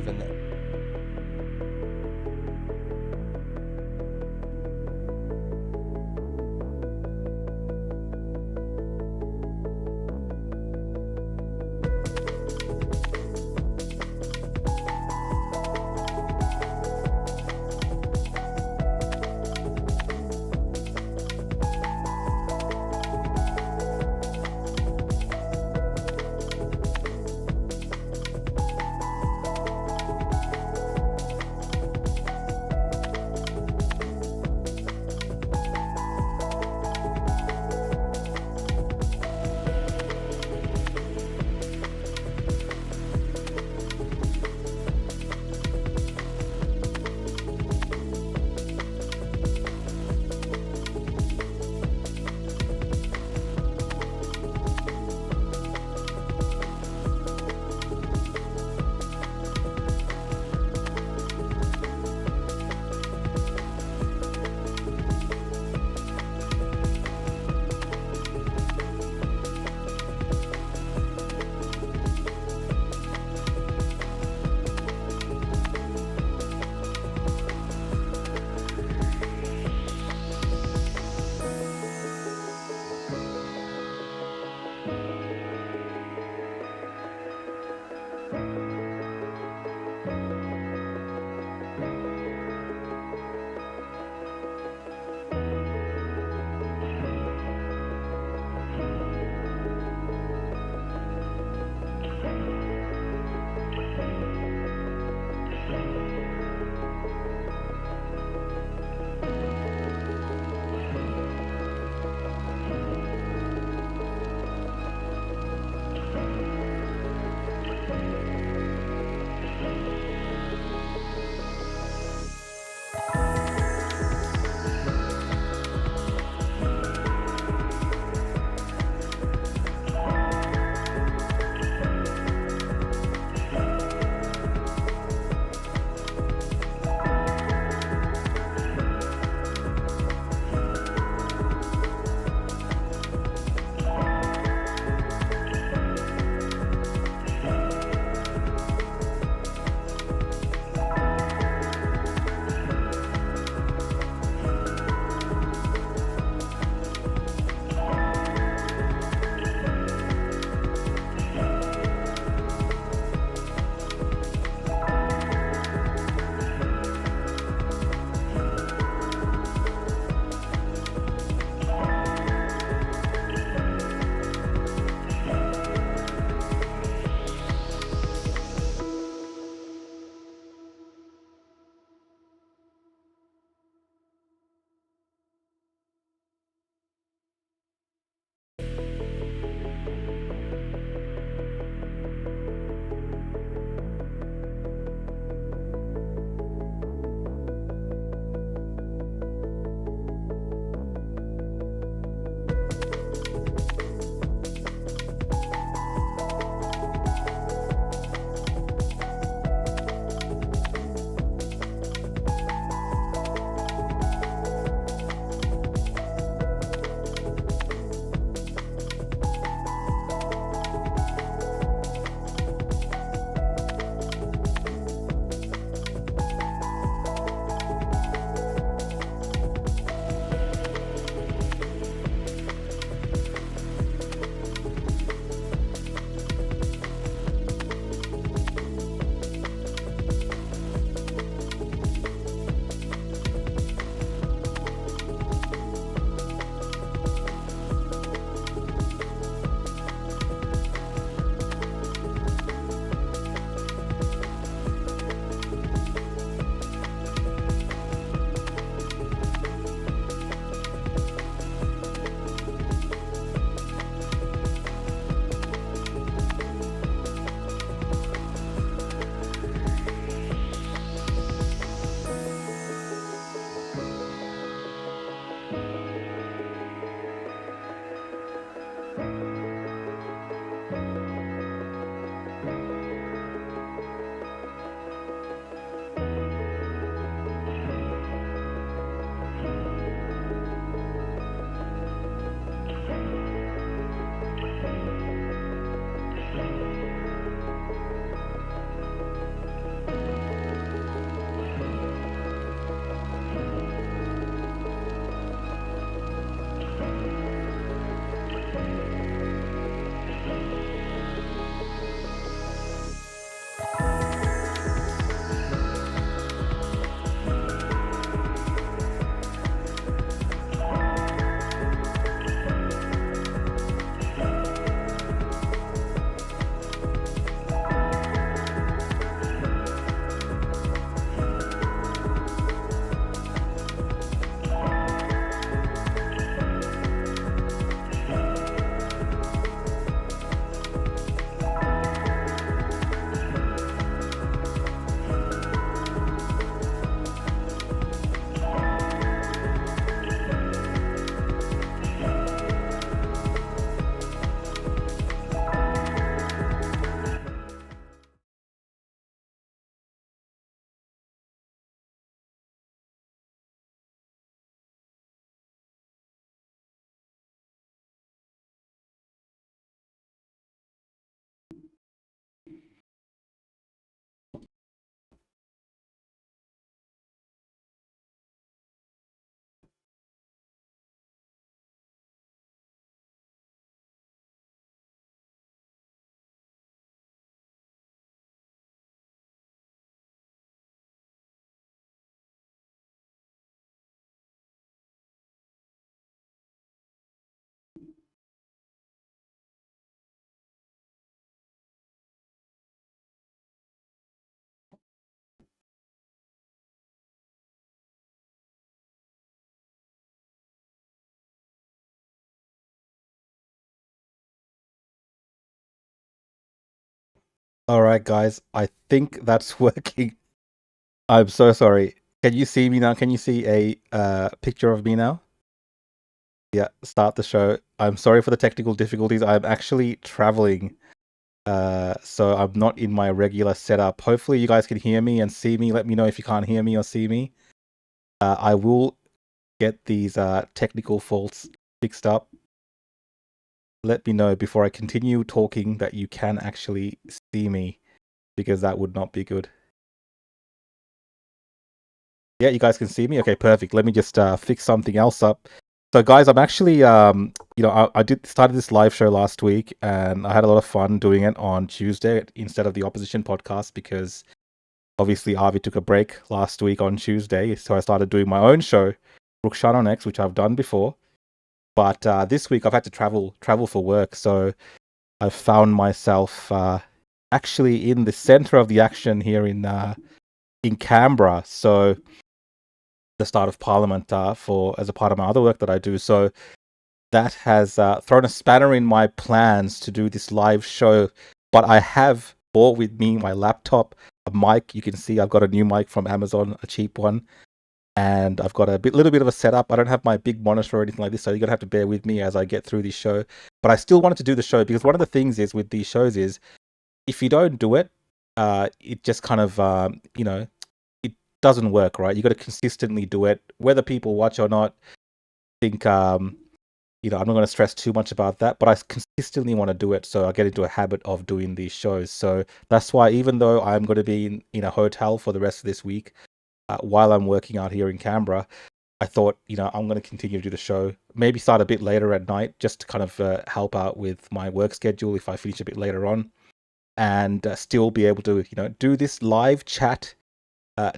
given them. All right, guys. I think that's working. I'm so sorry. Can you see me now? Can you see a picture of me now? Yeah, start the show. I'm sorry for the technical difficulties. I'm actually traveling, so I'm not in my regular setup. Hopefully, you guys can hear me and see me. Let me know if you can't hear me or see me. I will get these technical faults fixed up. Let me know before I continue talking that you can actually see me, because that would not be good. Yeah, you guys can see me. Okay, perfect. Let me just fix something else up. So, guys, I'm actually, I did started this live show last week, and I had a lot of fun doing it on Tuesday instead of the opposition podcast because obviously Avi took a break last week on Tuesday, so I started doing my own show, Rukshan on X, which I've done before. But this week I've had to travel for work, so I've found myself actually in the center of the action here in Canberra. So the start of Parliament for as a part of my other work that I do. So that has thrown a spanner in my plans to do this live show. But I have brought with me my laptop, a mic. You can see I've got a new mic from Amazon, a cheap one, and I've got a little bit of a setup. I don't have my big monitor or anything like this, so you're gonna have to bear with me as I get through this show. But I still wanted to do the show because one of the things is with these shows is if you don't do it, it just kind of it doesn't work, right? You got to consistently do it, whether people watch or not. I think I'm not going to stress too much about that, but I consistently want to do it, so I get into a habit of doing these shows. So that's why, even though I'm going to be in a hotel for the rest of this week, while I'm working out here in Canberra, I thought, I'm going to continue to do the show. Maybe start a bit later at night, just to kind of help out with my work schedule if I finish a bit later on, and still be able to, do this live chat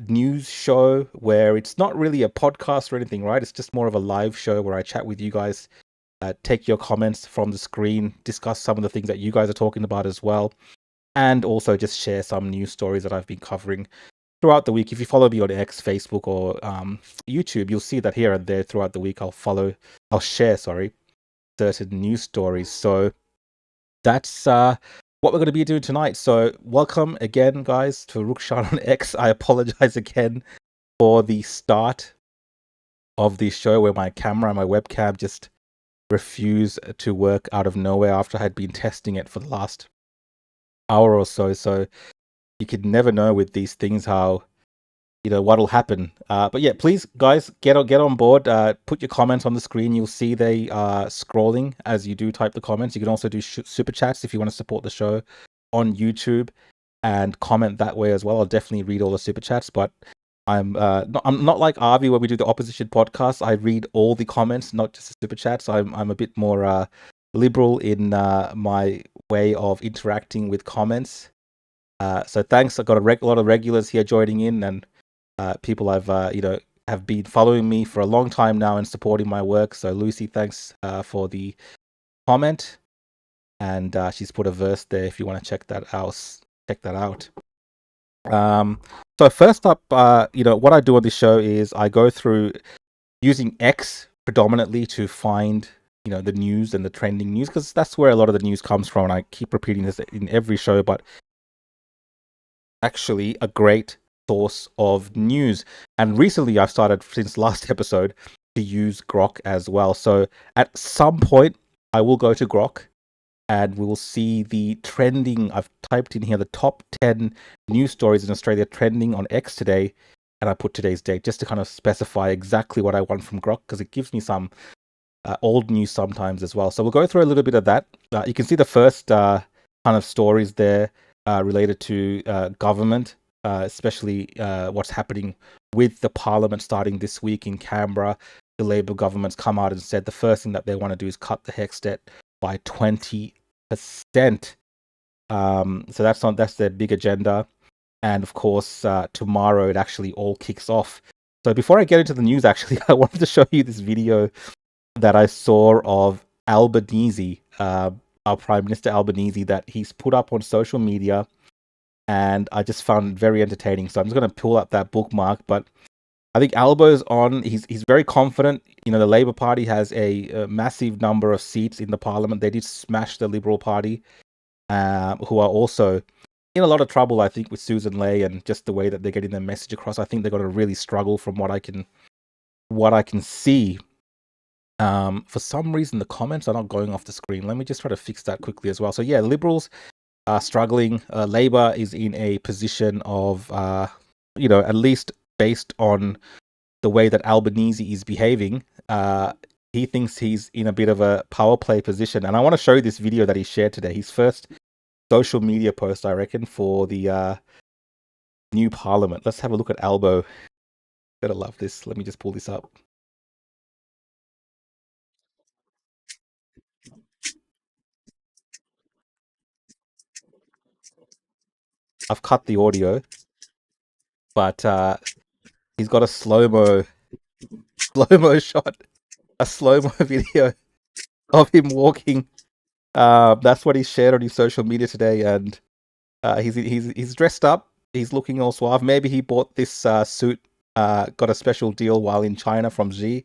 news show where it's not really a podcast or anything, right? It's just more of a live show where I chat with you guys, take your comments from the screen, discuss some of the things that you guys are talking about as well, and also just share some news stories that I've been covering throughout the week. If you follow me on X, Facebook, or YouTube, you'll see that here and there throughout the week I'll share, certain news stories. So that's what we're going to be doing tonight. So welcome again, guys, to Rukshan on X. I apologize again for the start of the show where my camera and my webcam just refused to work out of nowhere after I had been testing it for the last hour or so. So you could never know with these things how what'll happen. But yeah, please, guys, get on board. Put your comments on the screen. You'll see they are scrolling as you do type the comments. You can also do super chats if you want to support the show on YouTube and comment that way as well. I'll definitely read all the super chats, but I'm not like Avi where we do the opposition podcast. I read all the comments, not just the super chats. I'm a bit more liberal in my way of interacting with comments. So thanks. I've got a lot of regulars here joining in, and people I've have been following me for a long time now and supporting my work. So Lucy, thanks for the comment, and she's put a verse there if you want to check that out. So first up, what I do on this show is I go through using X predominantly to find the news and the trending news, because that's where a lot of the news comes from. And I keep repeating this in every show, but actually a great source of news. And recently I've started, since last episode, to use Grok as well. So at some point I will go to Grok and we will see the trending. I've typed in here the top 10 news stories in Australia trending on X today, and I put today's date just to kind of specify exactly what I want from Grok, because it gives me some old news sometimes as well. So we'll go through a little bit of that. You can see the first kind of stories there related to government, especially what's happening with the parliament starting this week in Canberra. The Labor government's come out and said the first thing that they want to do is cut the HECS debt by 20%. So that's their big agenda. And of course, tomorrow it actually all kicks off. So before I get into the news, actually, I wanted to show you this video that I saw of Albanese, our Prime Minister Albanese, that he's put up on social media, and I just found it very entertaining. So I'm just going to pull up that bookmark. But I think Albo's on. He's very confident. The Labor Party has a massive number of seats in the Parliament. They did smash the Liberal Party, who are also in a lot of trouble, I think, with Susan Ley and just the way that they're getting their message across. I think they're going to really struggle from what I can see. For some reason, the comments are not going off the screen. Let me just try to fix that quickly as well. So yeah, Liberals are struggling. Labor is in a position of, at least based on the way that Albanese is behaving, he thinks he's in a bit of a power play position. And I want to show you this video that he shared today. His first social media post, I reckon, for the new parliament. Let's have a look at Albo. Gotta love this. Let me just pull this up. I've cut the audio, but he's got a slow-mo shot, a slow-mo video of him walking. That's what he shared on his social media today, and he's dressed up. He's looking all suave. Maybe he bought this suit, got a special deal while in China from Xi,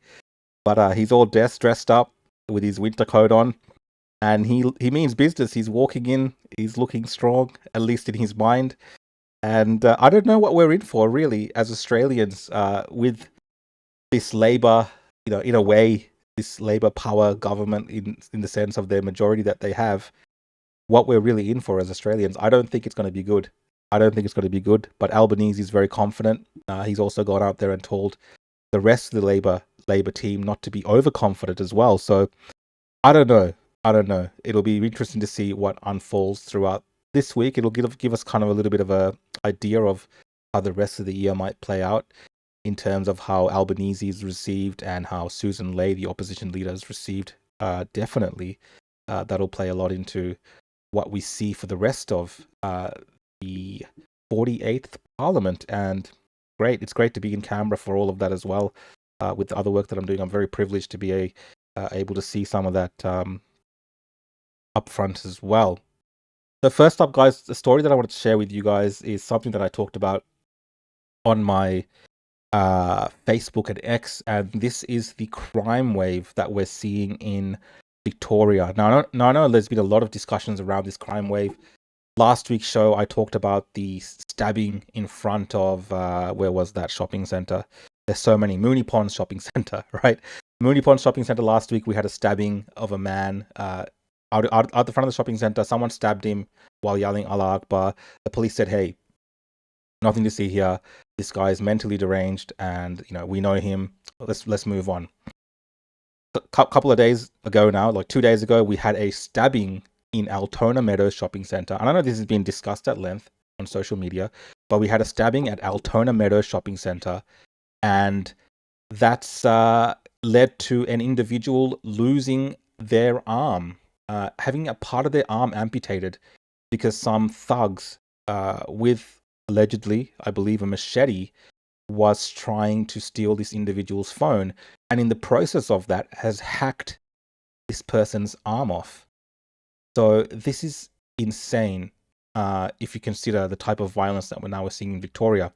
but he's all dressed up with his winter coat on, and he means business. He's walking in. He's looking strong, at least in his mind. And I don't know what we're in for, really, as Australians, with this Labor, in a way, this Labor power government in the sense of their majority that they have. What we're really in for as Australians, I don't think it's going to be good. I don't think it's going to be good. But Albanese is very confident. He's also gone out there and told the rest of the Labor team not to be overconfident as well. So I don't know. It'll be interesting to see what unfolds throughout this week. It'll give us kind of a little bit of a idea of how the rest of the year might play out in terms of how Albanese is received and how Susan Ley, the opposition leader, is received. Definitely, that'll play a lot into what we see for the rest of the 48th Parliament. And it's great to be in Canberra for all of that as well. With the other work that I'm doing, I'm very privileged to be able to see some of that up front as well. So first up, guys, the story that I wanted to share with you guys is something that I talked about on my Facebook and X, and this is the crime wave that we're seeing in Victoria. Now, I know there's been a lot of discussions around this crime wave. Last week's show, I talked about the stabbing in front of, where was that shopping centre? There's so many. Moonee Ponds Shopping Centre, right? Moonee Ponds Shopping Centre last week, we had a stabbing of a man out the front of the shopping centre. Someone stabbed him while yelling Allah Akbar. The police said, hey, nothing to see here. This guy is mentally deranged, and we know him. Let's move on. A couple of days ago now, like 2 days ago, we had a stabbing in Altona Meadows Shopping Centre. And I know this has been discussed at length on social media, but we had a stabbing at Altona Meadows Shopping Centre, and that's led to an individual losing their arm, having a part of their arm amputated because some thugs with allegedly, I believe, a machete, was trying to steal this individual's phone, and in the process of that has hacked this person's arm off. So this is insane if you consider the type of violence that we're now seeing in Victoria.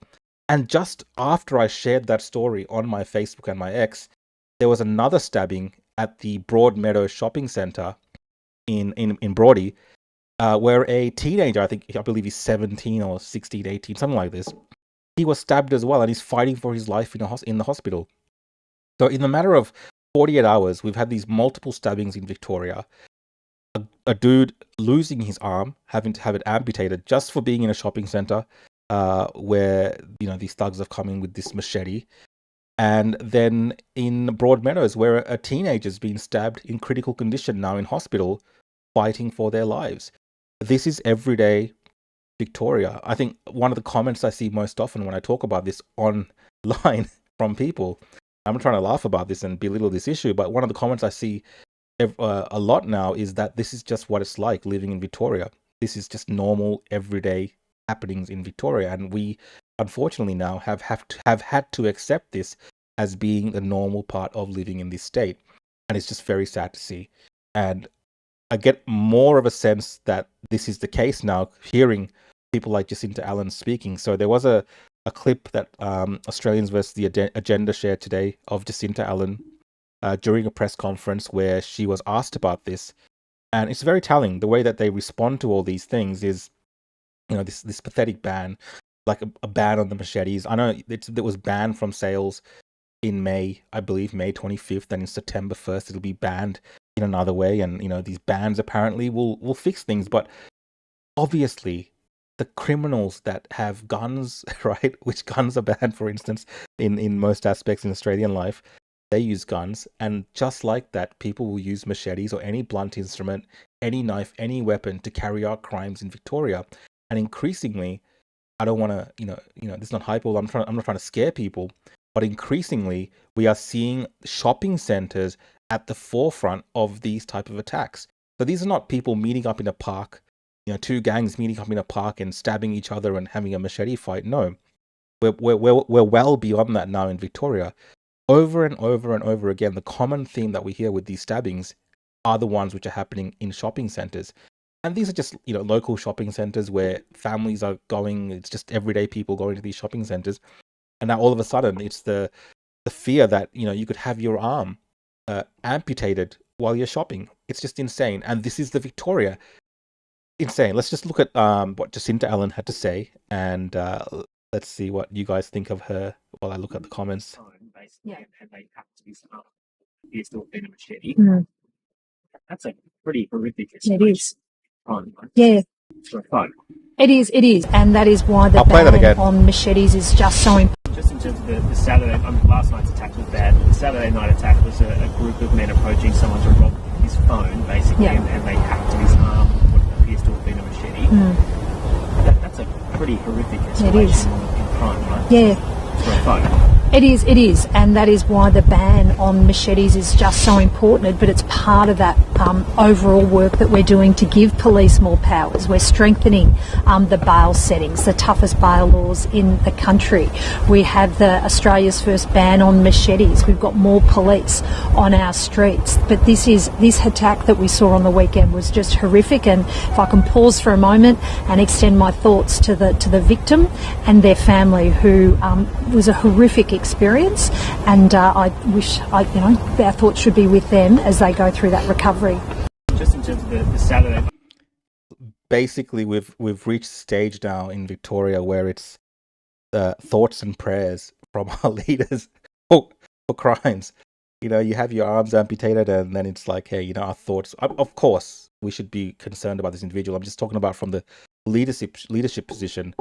And just after I shared that story on my Facebook and my X, there was another stabbing at the Broadmeadow Shopping Centre in Broady, where a teenager, I believe he's 17 or 16, 18, something like this, he was stabbed as well, and he's fighting for his life in the hospital. So in the matter of 48 hours, we've had these multiple stabbings in Victoria. A dude losing his arm, having to have it amputated just for being in a shopping centre, where these thugs have come in with this machete. And then in Broadmeadows, where a teenager's been stabbed in critical condition now in hospital, fighting for their lives. This is everyday Victoria. I think one of the comments I see most often when I talk about this online from people, I'm trying to laugh about this and belittle this issue, but one of the comments I see a lot now is that this is just what it's like living in Victoria. This is just normal, everyday happenings in Victoria, and we unfortunately now have had to accept this as being the normal part of living in this state, and it's just very sad to see. And I get more of a sense that this is the case now, hearing people like Jacinta Allen speaking. So there was a clip that Australians versus the Agenda shared today of Jacinta Allen during a press conference where she was asked about this. And it's very telling. The way that they respond to all these things is, this pathetic ban, like a ban on the machetes. I know it was banned from sales in May, I believe May 25th, and in September 1st it'll be banned in another way. And these bans apparently will fix things, but obviously the criminals that have guns, right, which guns are banned, for instance, in most aspects in Australian life, they use guns. And just like that, people will use machetes or any blunt instrument, any knife, any weapon to carry out crimes in Victoria. And increasingly, I don't want to, this is not hyperbole. I'm not trying to scare people, but increasingly we are seeing shopping centers at the forefront of these type of attacks. So these are not people meeting up in a park, two gangs meeting up in a park and stabbing each other and having a machete fight. No, we're well beyond that now in Victoria. Over and over and over again, the common theme that we hear with these stabbings are the ones which are happening in shopping centers. And these are just, local shopping centers where families are going. It's just everyday people going to these shopping centers. And now all of a sudden, it's the fear that, you could have your arm amputated while you're shopping. It's just insane. And this is the Victoria. Insane. Let's just look at what Jacinta Allen had to say, and let's see what you guys think of her while I look at the comments. Yeah. And they have to be some appears to have been a machete. Mm. That's a pretty horrific situation. It is. Yeah. For a phone. It is. And that is why the ban on machetes is just so important. Just in terms of the Saturday, last night's attack was bad. The Saturday night attack was a group of men approaching someone to rob his phone, basically, and they hacked his arm with what appears to have been a machete. Mm. That's a pretty horrific escalation in crime, right? Yeah. For a phone. It is, and that is why the ban on machetes is just so important, but it's part of that overall work that we're doing to give police more powers. We're strengthening the bail settings, the toughest bail laws in the country. We have Australia's first ban on machetes. We've got more police on our streets, but this attack that we saw on the weekend was just horrific. And if I can pause for a moment and extend my thoughts to the victim and their family, who was a horrific experience, and I wish our thoughts should be with them as they go through that recovery. Just in terms of the Saturday. Basically, we've reached a stage now in Victoria where it's thoughts and prayers from our leaders for crimes. You have your arms amputated, and then it's like, hey, our thoughts. Of course, we should be concerned about this individual. I'm just talking about from the leadership position,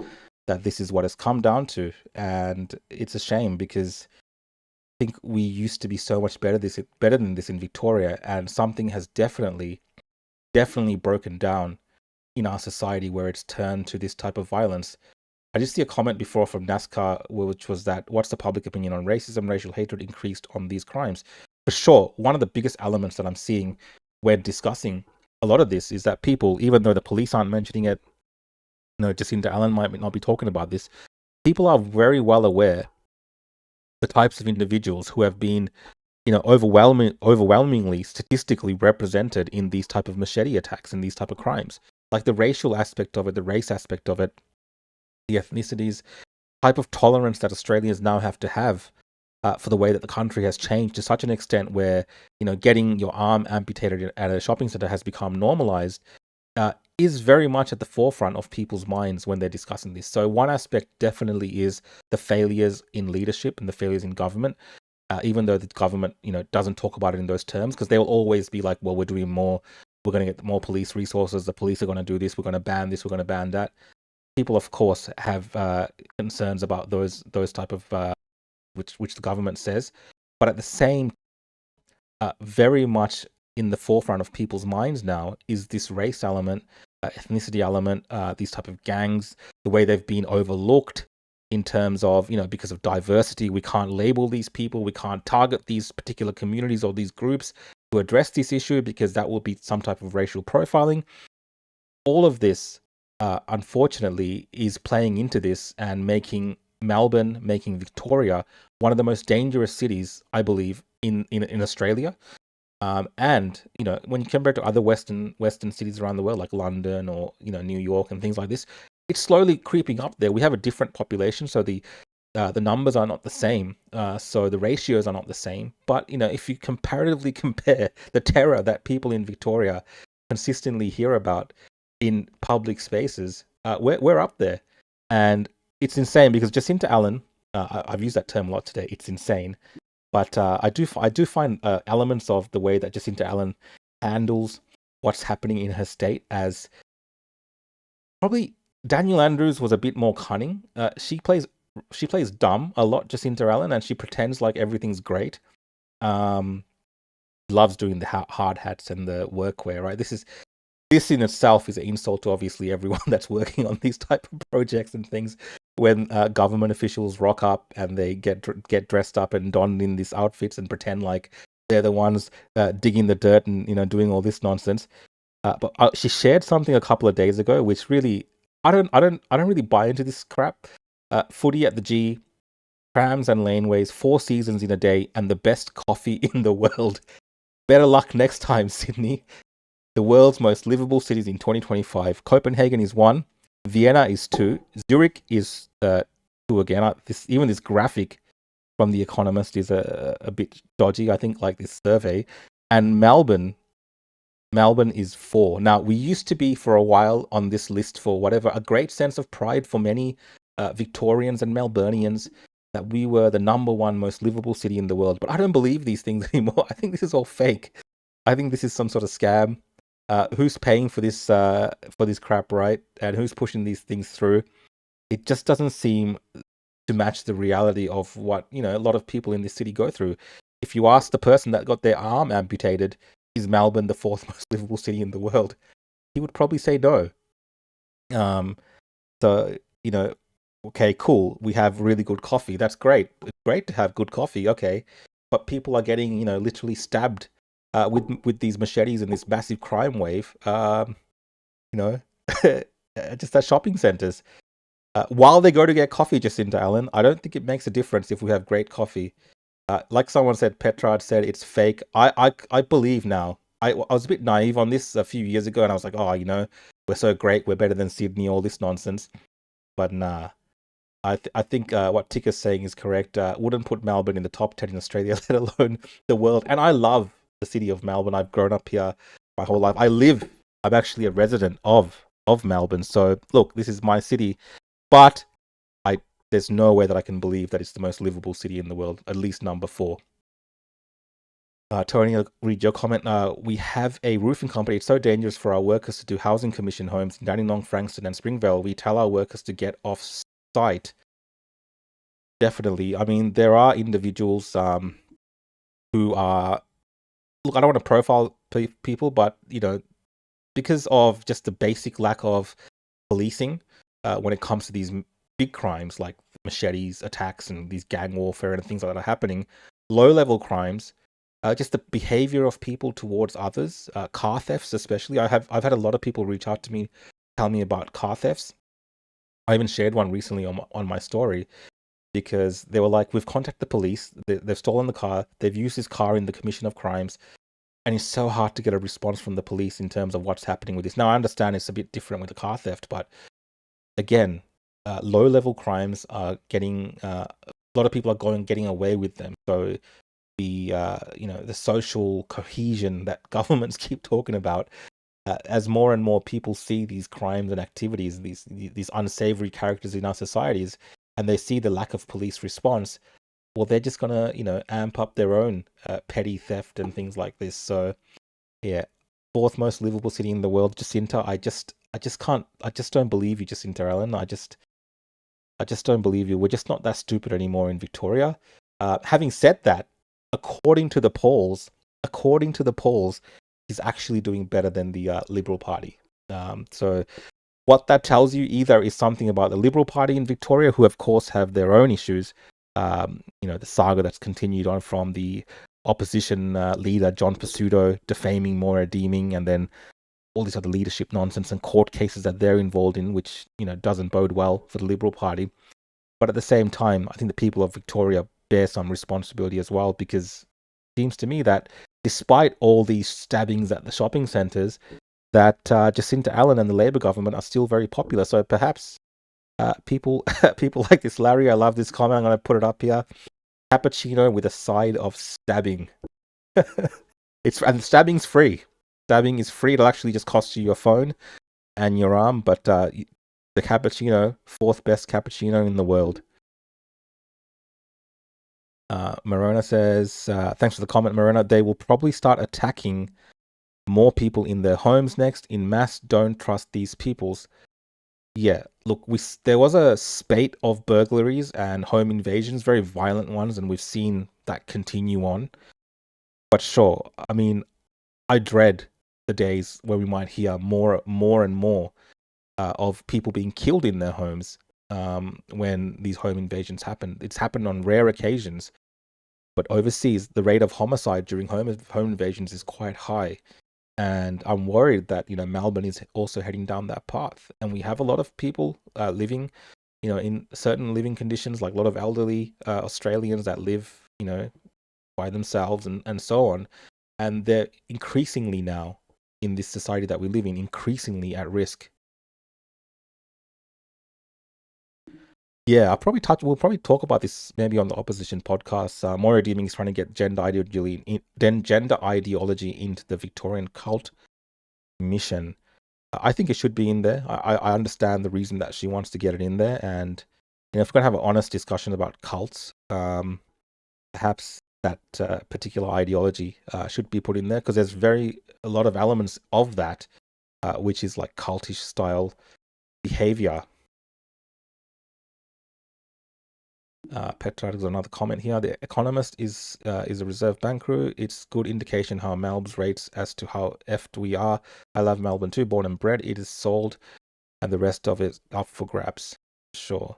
that this is what it's come down to. And it's a shame, because I think we used to be so much better than this in Victoria, and something has definitely broken down in our society where it's turned to this type of violence. I just see a comment before from NASCAR, which was that, what's the public opinion on racism, racial hatred increased on these crimes? For sure, one of the biggest elements that I'm seeing when discussing a lot of this is that people, even though the police aren't mentioning it, Jacinta Allen might not be talking about this, people are very well aware the types of individuals who have been, overwhelmingly statistically represented in these type of machete attacks and these type of crimes. Like the racial aspect of it, the race aspect of it, the ethnicities, type of tolerance that Australians now have to have for the way that the country has changed to such an extent where, getting your arm amputated at a shopping center has become normalized, is very much at the forefront of people's minds when they're discussing this. So one aspect definitely is the failures in leadership and the failures in government, even though the government, doesn't talk about it in those terms, because they will always be like, well, we're doing more, we're going to get more police resources, the police are going to do this, we're going to ban this, we're going to ban that. People, of course, have concerns about those type of, which the government says, but at the same, very much in the forefront of people's minds now is this race element, ethnicity element, these type of gangs, the way they've been overlooked in terms of, because of diversity, we can't label these people, we can't target these particular communities or these groups to address this issue because that will be some type of racial profiling. All of this, unfortunately, is playing into this and making Melbourne, making Victoria one of the most dangerous cities, I believe, in Australia. And when you compare it to other Western cities around the world, like London or New York and things like this, it's slowly creeping up there. We have a different population, so the numbers are not the same, so the ratios are not the same. But if you comparatively compare the terror that people in Victoria consistently hear about in public spaces we're up there, and it's insane because Jacinta Allen. I've used that term a lot today. It's insane, but I do find elements of the way that Jacinta Allen handles what's happening in her state as probably Daniel Andrews was a bit more cunning. She plays dumb a lot, Jacinta Allen, and she pretends like everything's great. Um, Loves doing the hard hats and the workwear, right? This in itself is an insult to obviously everyone that's working on these type of projects and things. When government officials rock up and they get dressed up and donned in these outfits and pretend like they're the ones digging the dirt and doing all this nonsense. But she shared something a couple of days ago, which really I don't really buy into this crap. Footy at the G, trams and laneways, 4 seasons in a day, and the best coffee in the world. Better luck next time, Sydney. The world's most livable cities in 2025. Copenhagen is 1, Vienna is 2, Zurich is 2 again. This graphic from The Economist is a bit dodgy, I think, like this survey. And Melbourne is 4. Now, we used to be for a while on this list for whatever, a great sense of pride for many Victorians and Melburnians that we were the number 1 most livable city in the world. But I don't believe these things anymore. I think this is all fake. I think this is some sort of scam. Who's paying for this crap, right? And who's pushing these things through? It just doesn't seem to match the reality of what a lot of people in this city go through. If you ask the person that got their arm amputated, is Melbourne the 4th most livable city in the world? He would probably say no. So okay, cool. We have really good coffee. That's great. It's great to have good coffee. Okay, but people are getting literally stabbed with these machetes and this massive crime wave. Just at shopping centers. While they go to get coffee, Jacinta Allen, I don't think it makes a difference if we have great coffee. Like someone said, Petrard said it's fake. I believe now. I was a bit naive on this a few years ago, and I was like, oh, we're so great, we're better than Sydney, all this nonsense. But nah, I think what Tick is saying is correct. Wouldn't put Melbourne in the top 10 in Australia, let alone the world. And I love the city of Melbourne. I've grown up here my whole life. I'm actually a resident of Melbourne. So look, this is my city, but there's no way that I can believe that it's the most livable city in the world, at least number 4. Tony, I'll read your comment. We have a roofing company. It's so dangerous for our workers to do housing commission homes in Dandenong, Frankston, and Springvale. We tell our workers to get off site. Definitely. I mean, there are individuals who are... Look, I don't want to profile people, but, because of just the basic lack of policing when it comes to these big crimes like machetes, attacks, and these gang warfare and things like that are happening, low-level crimes, just the behavior of people towards others, car thefts especially. I've had a lot of people reach out to me, tell me about car thefts. I even shared one recently on my story because they were like, we've contacted the police, they've stolen the car, they've used this car in the commission of crimes, and it's so hard to get a response from the police in terms of what's happening with this. Now, I understand it's a bit different with the car theft, but again, low-level crimes are getting... a lot of people are getting away with them. So the social cohesion that governments keep talking about, as more and more people see these crimes and activities, these unsavory characters in our societies, and they see the lack of police response, well, they're just gonna amp up their own petty theft and things like this. So yeah, 4th most livable city in the world, Jacinta. I just don't believe you, Jacinta Allen. I just don't believe you. We're just not that stupid anymore in Victoria. Having said that, according to the polls, he's actually doing better than the Liberal Party. So what that tells you either is something about the Liberal Party in Victoria, who of course have their own issues. The saga that's continued on from the opposition leader, John Pizzuto, defaming Maura Deeming, and then all this other leadership nonsense and court cases that they're involved in, which, doesn't bode well for the Liberal Party. But at the same time, I think the people of Victoria bear some responsibility as well, because it seems to me that despite all these stabbings at the shopping centres, that Jacinta Allen and the Labor government are still very popular. So perhaps people like this. Larry, I love this comment. I'm going to put it up here. Cappuccino with a side of stabbing. And stabbing's free. Stabbing is free. It'll actually just cost you your phone and your arm, but The cappuccino, fourth best cappuccino in the world. Morona says, thanks for the comment, Morona. They will probably start attacking more people in their homes next. In mass, don't trust these peoples. Yeah, look, there was a spate of burglaries and home invasions, very violent ones, and we've seen that continue on. But sure, I mean, I dread the days where we might hear more and more of people being killed in their homes when these home invasions happen. It's happened on rare occasions, but overseas, the rate of homicide during home invasions is quite high. And I'm worried that, Melbourne is also heading down that path. And we have a lot of people living, in certain living conditions, like a lot of elderly Australians that live, by themselves and so on. And they're increasingly now, in this society that we live in, increasingly at risk. Yeah, we'll probably talk about this maybe on the opposition podcast. Moira Deeming is trying to get gender ideology into the Victorian cult mission. I think it should be in there. I understand the reason that she wants to get it in there, and if we're gonna have an honest discussion about cults, perhaps that particular ideology should be put in there, because there's a lot of elements of that, which is like cultish style behavior. Petrarch has another comment here. The Economist is a Reserve Bank crew. It's good indication how Melb's rates as to how effed we are. I love Melbourne too, born and bred. It is sold, and the rest of it up for grabs. Sure.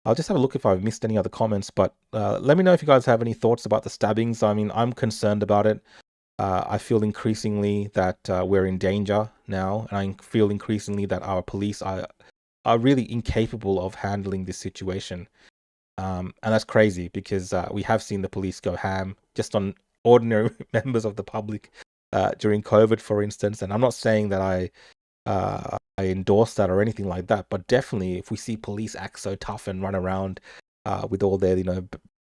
I'll just have a look if I've missed any other comments, but let me know if you guys have any thoughts about the stabbings. I mean, I'm concerned about it. I feel increasingly that we're in danger now, and I feel increasingly that our police are really incapable of handling this situation. And that's crazy, because we have seen the police go ham just on ordinary members of the public during COVID, for instance. And I'm not saying that I endorse that or anything like that, but definitely if we see police act so tough and run around with all their,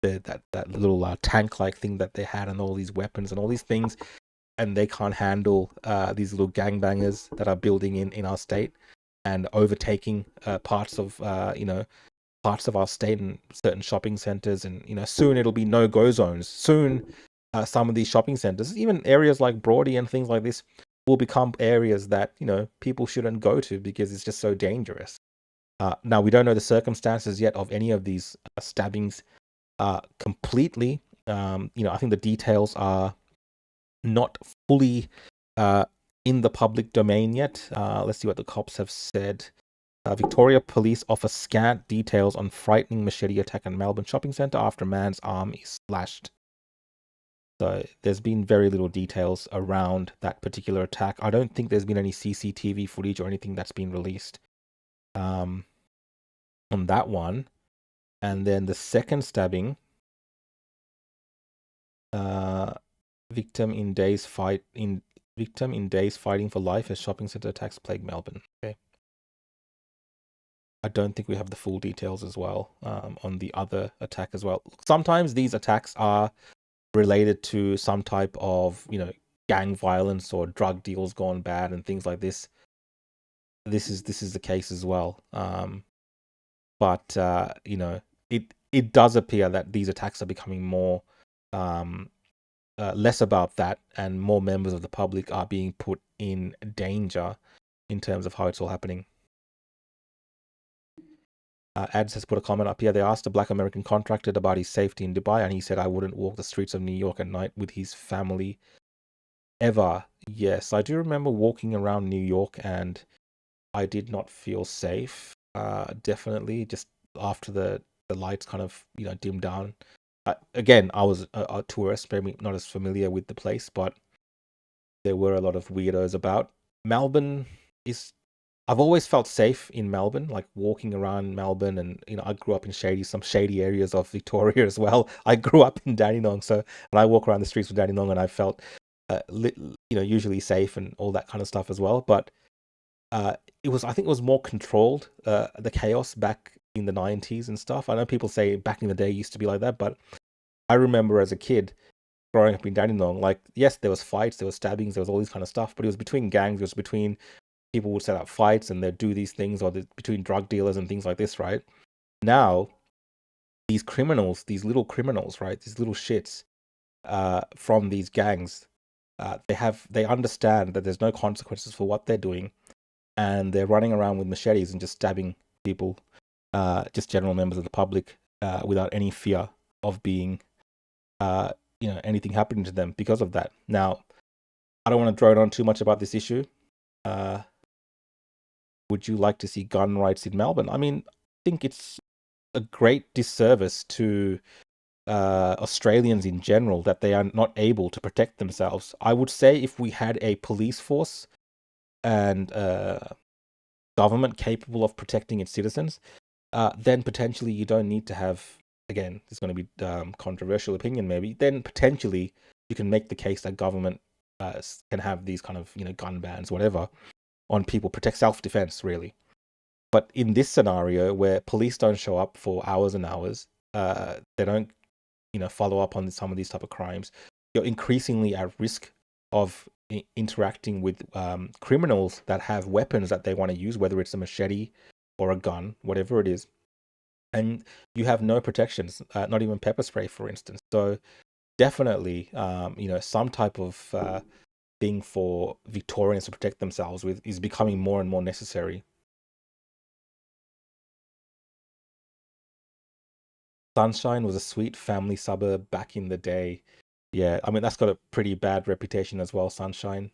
that little tank-like thing that they had and all these weapons and all these things, and they can't handle these little gangbangers that are building in our state and overtaking parts of our state and certain shopping centers, and soon it'll be no-go zones. Soon some of these shopping centers, even areas like Broady and things like this, will become areas that people shouldn't go to because it's just so dangerous. Now, we don't know the circumstances yet of any of these stabbings completely. I think the details are not fully in the public domain yet. Let's see what the cops have said. Victoria Police offer scant details on frightening machete attack in Melbourne shopping centre after man's arm is slashed. So there's been very little details around that particular attack. I don't think there's been any CCTV footage or anything that's been released on that one. And then the second stabbing, victim in days fighting for life as shopping centre attacks plague Melbourne. Okay. I don't think we have the full details as well on the other attack as well. Sometimes these attacks are related to some type of, gang violence or drug deals gone bad and things like this. This is the case as well. But it does appear that these attacks are becoming more less about that, and more members of the public are being put in danger in terms of how it's all happening. Ads has put a comment up here. They asked a black American contractor about his safety in Dubai, and he said, I wouldn't walk the streets of New York at night with his family ever. Yes, I do remember walking around New York, and I did not feel safe. Definitely, just after the lights kind of dimmed down. Again, I was a tourist, maybe not as familiar with the place, but there were a lot of weirdos about. Melbourne is... I've always felt safe in Melbourne, like walking around Melbourne, and I grew up in some shady areas of Victoria as well. I grew up in Dandenong, so when I walk around the streets of Dandenong, and I felt, usually safe and all that kind of stuff as well. But I think it was more controlled, the chaos back in the 90s and stuff. I know people say back in the day it used to be like that, but I remember as a kid growing up in Dandenong, like, yes, there was fights, there was stabbings, there was all this kind of stuff, but it was between gangs, it was between people would set up fights and they'd do these things, or between drug dealers and things like this, right? Now, these criminals, these little criminals, right? These little shits from these gangs, they understand that there's no consequences for what they're doing, and they're running around with machetes and just stabbing people, just general members of the public, without any fear of being, anything happening to them because of that. Now, I don't want to drone on too much about this issue. Would you like to see gun rights in Melbourne? I mean, I think it's a great disservice to Australians in general that they are not able to protect themselves. I would say if we had a police force and government capable of protecting its citizens, then potentially you don't need to have, again, it's going to be controversial opinion maybe, then potentially you can make the case that government can have these kind of, gun bans, whatever, on people, protect self-defense, really. But in this scenario where police don't show up for hours and hours, they don't, follow up on some of these type of crimes, you're increasingly at risk of interacting with criminals that have weapons that they want to use, whether it's a machete or a gun, whatever it is. And you have no protections, not even pepper spray, for instance. So definitely, some type of thing for Victorians to protect themselves with is becoming more and more necessary. Sunshine was a sweet family suburb back in the day. Yeah, I mean, that's got a pretty bad reputation as well, Sunshine.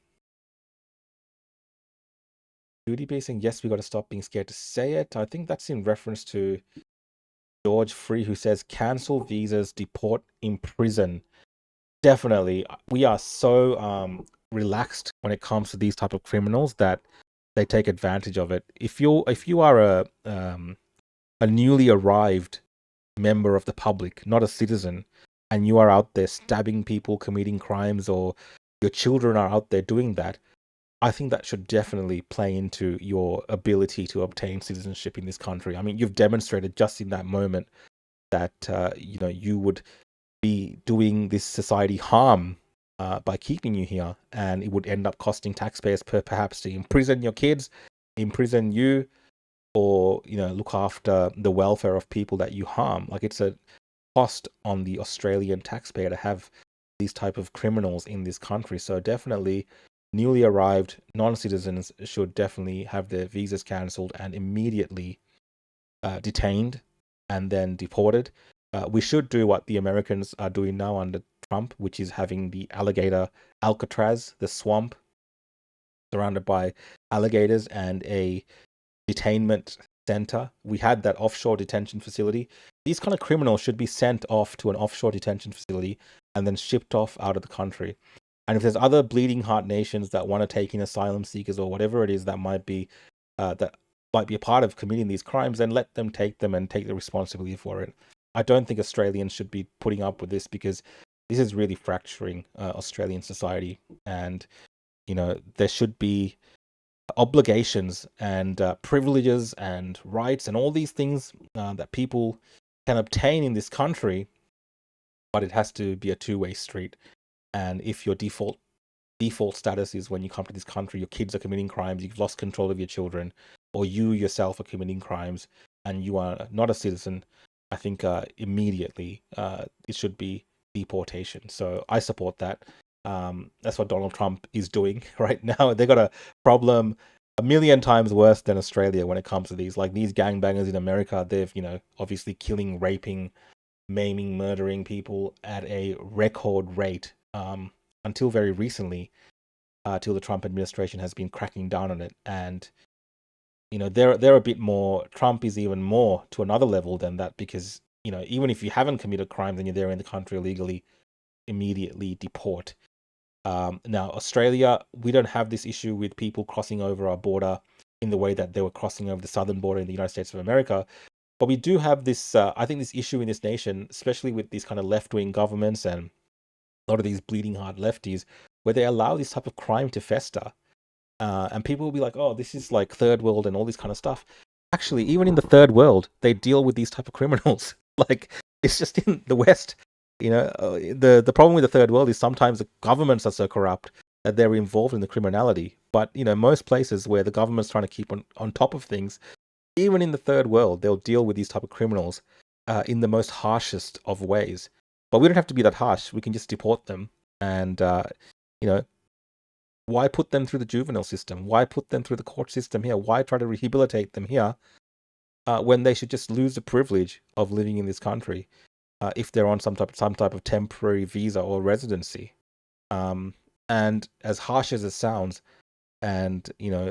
Judy B saying, yes, we got to stop being scared to say it. I think that's in reference to George Free, who says, cancel visas, deport, imprison. Definitely. We are so relaxed when it comes to these type of criminals that they take advantage of it. If you are a newly arrived member of the public, not a citizen, and you are out there stabbing people, committing crimes, or your children are out there doing that, I think that should definitely play into your ability to obtain citizenship in this country. I mean, you've demonstrated just in that moment that you would be doing this society harm by keeping you here, and it would end up costing taxpayers perhaps to imprison your kids, imprison you, or look after the welfare of people that you harm. Like, it's a cost on the Australian taxpayer to have these type of criminals in this country. So definitely newly arrived non-citizens should definitely have their visas cancelled and immediately detained and then deported. We should do what the Americans are doing now under Trump, which is having the alligator Alcatraz, the swamp surrounded by alligators, and a detainment center. We had that offshore detention facility. These kind of criminals should be sent off to an offshore detention facility and then shipped off out of the country. And if there's other bleeding heart nations that want to take in asylum seekers or whatever it is that might be a part of committing these crimes, then let them take them and take the responsibility for it. I don't think Australians should be putting up with this, because this is really fracturing Australian society. And there should be obligations and privileges and rights and all these things that people can obtain in this country, but it has to be a two-way street. And if your default status is, when you come to this country, your kids are committing crimes, you've lost control of your children, or you yourself are committing crimes and you are not a citizen, I think immediately it should be deportation. So I support that. That's what Donald Trump is doing right now. They got a problem a million times worse than Australia when it comes to these. Like, these gangbangers in America, they've obviously killing, raping, maiming, murdering people at a record rate. Until very recently, till the Trump administration has been cracking down on it. And they're a bit more, Trump is even more to another level than that, because even if you haven't committed crimes and you're there in the country illegally, immediately deport. Now, Australia, we don't have this issue with people crossing over our border in the way that they were crossing over the southern border in the United States of America. But we do have this, I think, this issue in this nation, especially with these kind of left-wing governments and a lot of these bleeding heart lefties, where they allow this type of crime to fester. And people will be like, oh, this is like third world and all this kind of stuff. Actually, even in the third world, they deal with these type of criminals. Like, it's just in the West. The problem with the third world is sometimes the governments are so corrupt they're involved in the criminality. But most places where the government's trying to keep on top of things, even in the third world, they'll deal with these type of criminals in the most harshest of ways. But we don't have to be that harsh. We can just deport them. And why put them through the juvenile system? Why put them through the court system here? Why try to rehabilitate them here when they should just lose the privilege of living in this country if they're on some type of temporary visa or residency? And as harsh as it sounds, and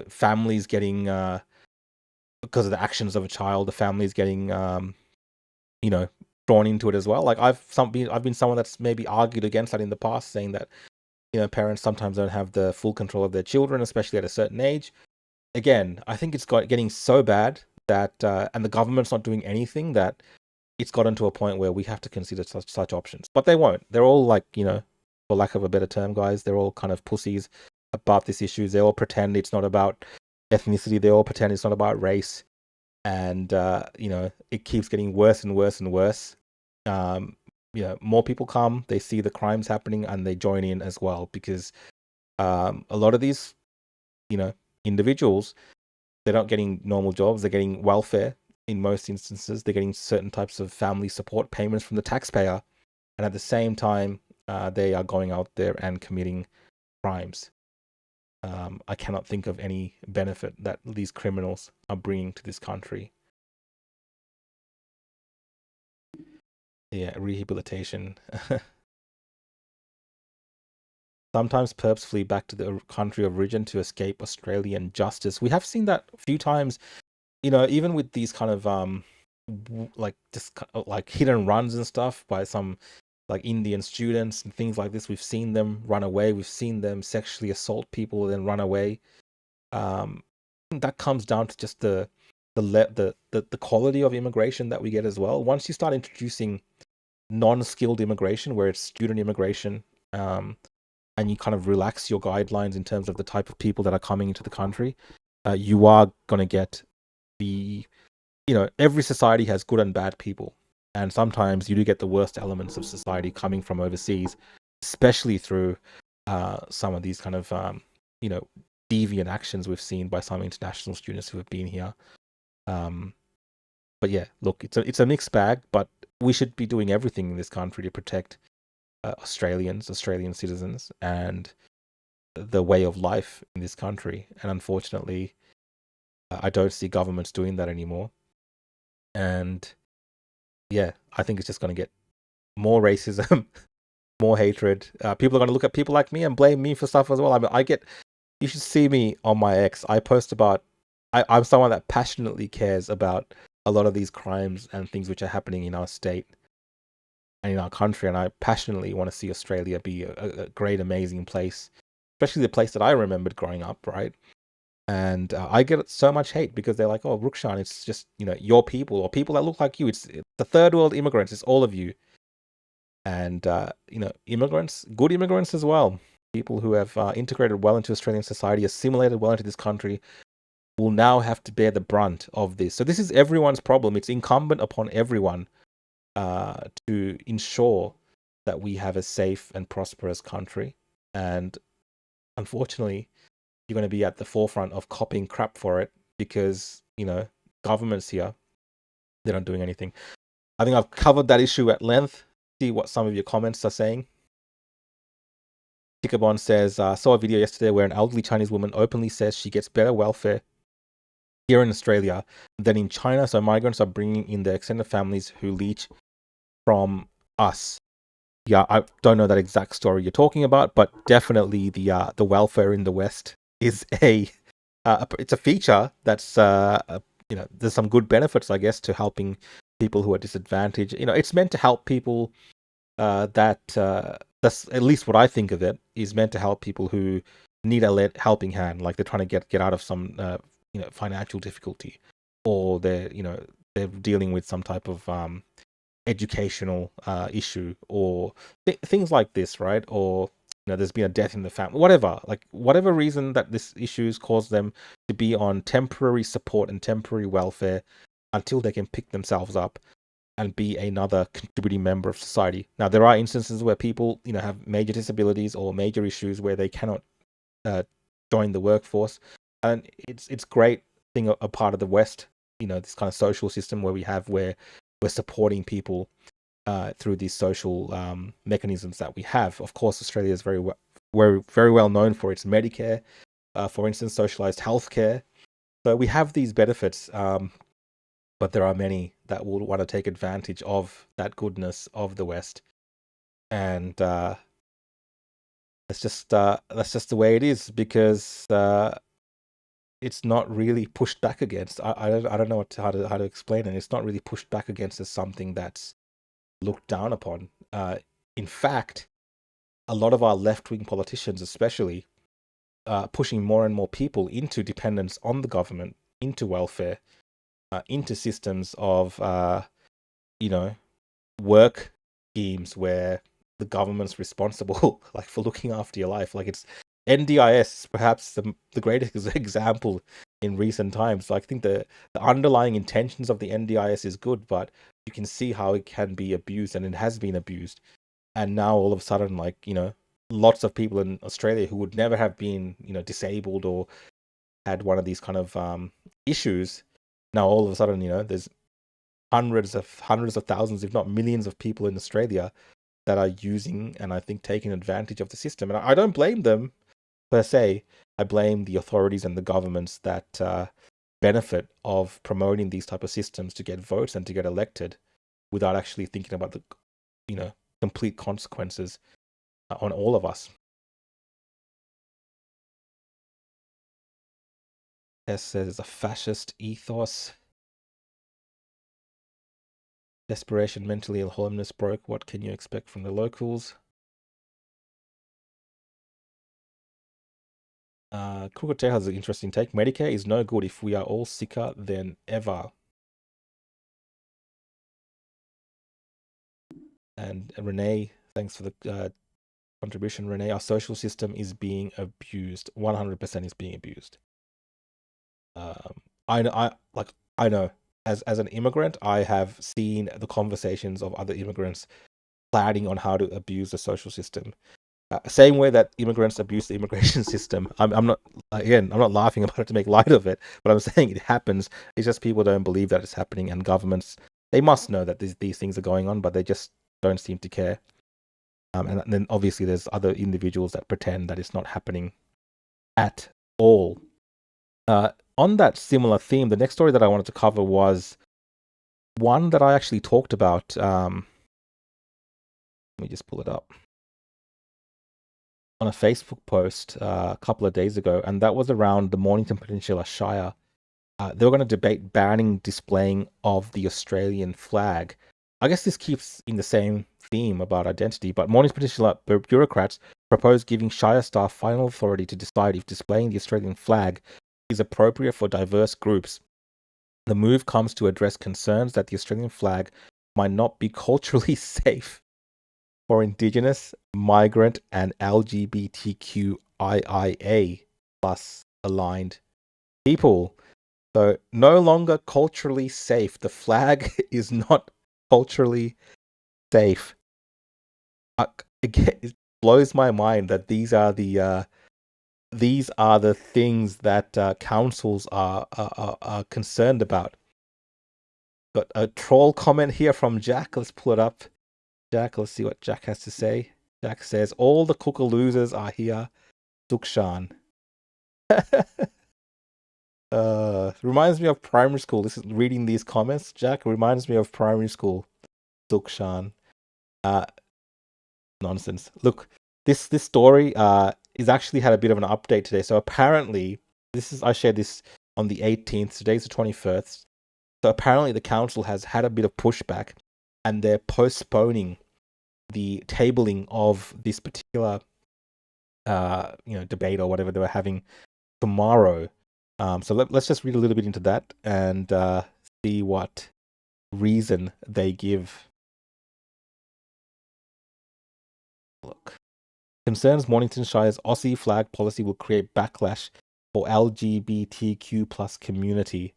families getting because of the actions of a child, the families getting drawn into it as well. Like I've been someone that's maybe argued against that in the past, saying that parents sometimes don't have the full control of their children, especially at a certain age. Again, I think it's getting so bad that and the government's not doing anything, that it's gotten to a point where we have to consider such options. But they won't. They're all like, for lack of a better term, guys, they're all kind of pussies about these issues. They all pretend it's not about ethnicity. They all pretend it's not about race. And, it keeps getting worse and worse and worse. More people come, they see the crimes happening, and they join in as well, because a lot of these, individuals, they're not getting normal jobs. They're getting welfare in most instances. They're getting certain types of family support payments from the taxpayer. And at the same time, they are going out there and committing crimes. I cannot think of any benefit that these criminals are bringing to this country. Yeah, rehabilitation. Sometimes perps flee back to the country of origin to escape Australian justice. We have seen that a few times, even with these kind of like hit and runs and stuff by some like Indian students and things like this. We've seen them run away. We've seen them sexually assault people and then run away. That comes down to just the quality of immigration that we get as well. Once you start introducing non-skilled immigration, where it's student immigration, and you kind of relax your guidelines in terms of the type of people that are coming into the country, you are going to get every society has good and bad people. And sometimes you do get the worst elements of society coming from overseas, especially through some of these kind of, deviant actions we've seen by some international students who have been here. But yeah, look, it's a mixed bag, but we should be doing everything in this country to protect Australian citizens, and the way of life in this country. And unfortunately, I don't see governments doing that anymore. And yeah, I think it's just going to get more racism, more hatred. People are going to look at people like me and blame me for stuff as well. I mean, you should see me on my X. I post about, I'm someone that passionately cares about a lot of these crimes and things which are happening in our state and in our country. And I passionately want to see Australia be a great, amazing place, especially the place that I remembered growing up, right? And I get so much hate because they're like, oh, Rukshan, it's just, your people or people that look like you. It's the third world immigrants. It's all of you. And, immigrants, good immigrants as well, people who have integrated well into Australian society, assimilated well into this country, will now have to bear the brunt of this. So this is everyone's problem. It's incumbent upon everyone to ensure that we have a safe and prosperous country. And unfortunately, you're going to be at the forefront of copying crap for it because, governments here, they're not doing anything. I think I've covered that issue at length. See what some of your comments are saying. Tickabon says, saw a video yesterday where an elderly Chinese woman openly says she gets better welfare here in Australia than in China. So migrants are bringing in their extended families who leech from us. Yeah, I don't know that exact story you're talking about, but definitely the welfare in the West is it's a feature that's there's some good benefits, I guess, to helping people who are disadvantaged. It's meant to help people that's at least what I think of it, is meant to help people who need a helping hand, like they're trying to get out of some financial difficulty, or they're dealing with some type of educational issue, or things like this, right? Or there's been a death in the family, whatever reason that this issue's caused them to be on temporary support and temporary welfare until they can pick themselves up and be another contributing member of society. Now, there are instances where people, have major disabilities or major issues where they cannot join the workforce, and it's great thing a part of the West. This kind of social system where we're supporting people through these social mechanisms that we have. Of course, Australia is very well known for its Medicare, for instance, socialized healthcare. So we have these benefits, but there are many that will want to take advantage of that goodness of the West, and that's just the way it is, because it's not really pushed back against. I don't know how to explain it. It's not really pushed back against as something that's looked down upon. In fact, a lot of our left-wing politicians, especially, pushing more and more people into dependence on the government, into welfare, into systems of work schemes where the government's responsible like for looking after your life. Like, it's NDIS, perhaps the greatest example in recent times. So I think the underlying intentions of the NDIS is good, but you can see how it can be abused, and it has been abused. And now all of a sudden, lots of people in Australia who would never have been, disabled or had one of these kind of issues, now all of a sudden, there's hundreds of thousands, if not millions, of people in Australia that are using and I think taking advantage of the system. And I don't blame them per se. I blame the authorities and the governments that benefit of promoting these type of systems to get votes and to get elected without actually thinking about the complete consequences on all of us. S says it's a fascist ethos. Desperation, mentally ill, homeless, broke. What can you expect from the locals? Kruger has an interesting take. Medicare is no good if we are all sicker than ever. And Renee, thanks for the contribution, Renee. Our social system is being abused. 100% is being abused. I know. As an immigrant, I have seen the conversations of other immigrants planning on how to abuse the social system. Same way that immigrants abuse the immigration system. I'm not laughing about it to make light of it, but I'm saying it happens. It's just people don't believe that it's happening, and governments, they must know that these things are going on, but they just don't seem to care. And then obviously there's other individuals that pretend that it's not happening at all. On that similar theme, the next story that I wanted to cover was one that I actually talked about. Let me just pull it up. On a Facebook post a couple of days ago, and that was around the Mornington Peninsula Shire. They were going to debate banning displaying of the Australian flag. I guess this keeps in the same theme about identity, but Mornington Peninsula bureaucrats propose giving Shire staff final authority to decide if displaying the Australian flag is appropriate for diverse groups. The move comes to address concerns that the Australian flag might not be culturally safe for Indigenous, migrant, and LGBTQIA plus aligned people. So no longer culturally safe. The flag is not culturally safe. It blows my mind that these are the things that councils are concerned about. Got a troll comment here from Jack. Let's pull it up. Jack, let's see what Jack has to say. Jack says, all the Cookaloosers are here. Rukshan. Reminds me of primary school. This is reading these comments. Jack reminds me of primary school. Rukshan. Nonsense. Look, this story is actually had a bit of an update today. So apparently, I shared this on the 18th. Today's the 21st. So apparently the council has had a bit of pushback, and they're postponing the tabling of this particular debate or whatever they were having tomorrow. So let's just read a little bit into that and see what reason they give. Look. Concerns Mornington Shire's Aussie flag policy will create backlash for LGBTQ plus community.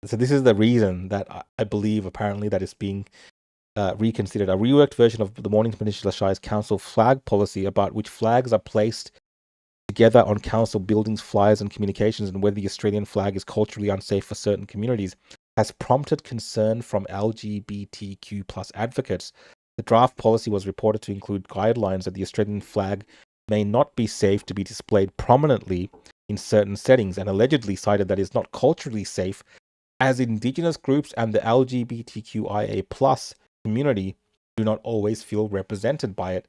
So this is the reason that I believe apparently that it's being reconsidered. A reworked version of the Mornington Peninsula Shire's council flag policy about which flags are placed together on council buildings, flyers, and communications, and whether the Australian flag is culturally unsafe for certain communities, has prompted concern from LGBTQ plus advocates. The draft policy was reported to include guidelines that the Australian flag may not be safe to be displayed prominently in certain settings, and allegedly cited that it's not culturally safe as Indigenous groups and the LGBTQIA plus community do not always feel represented by it.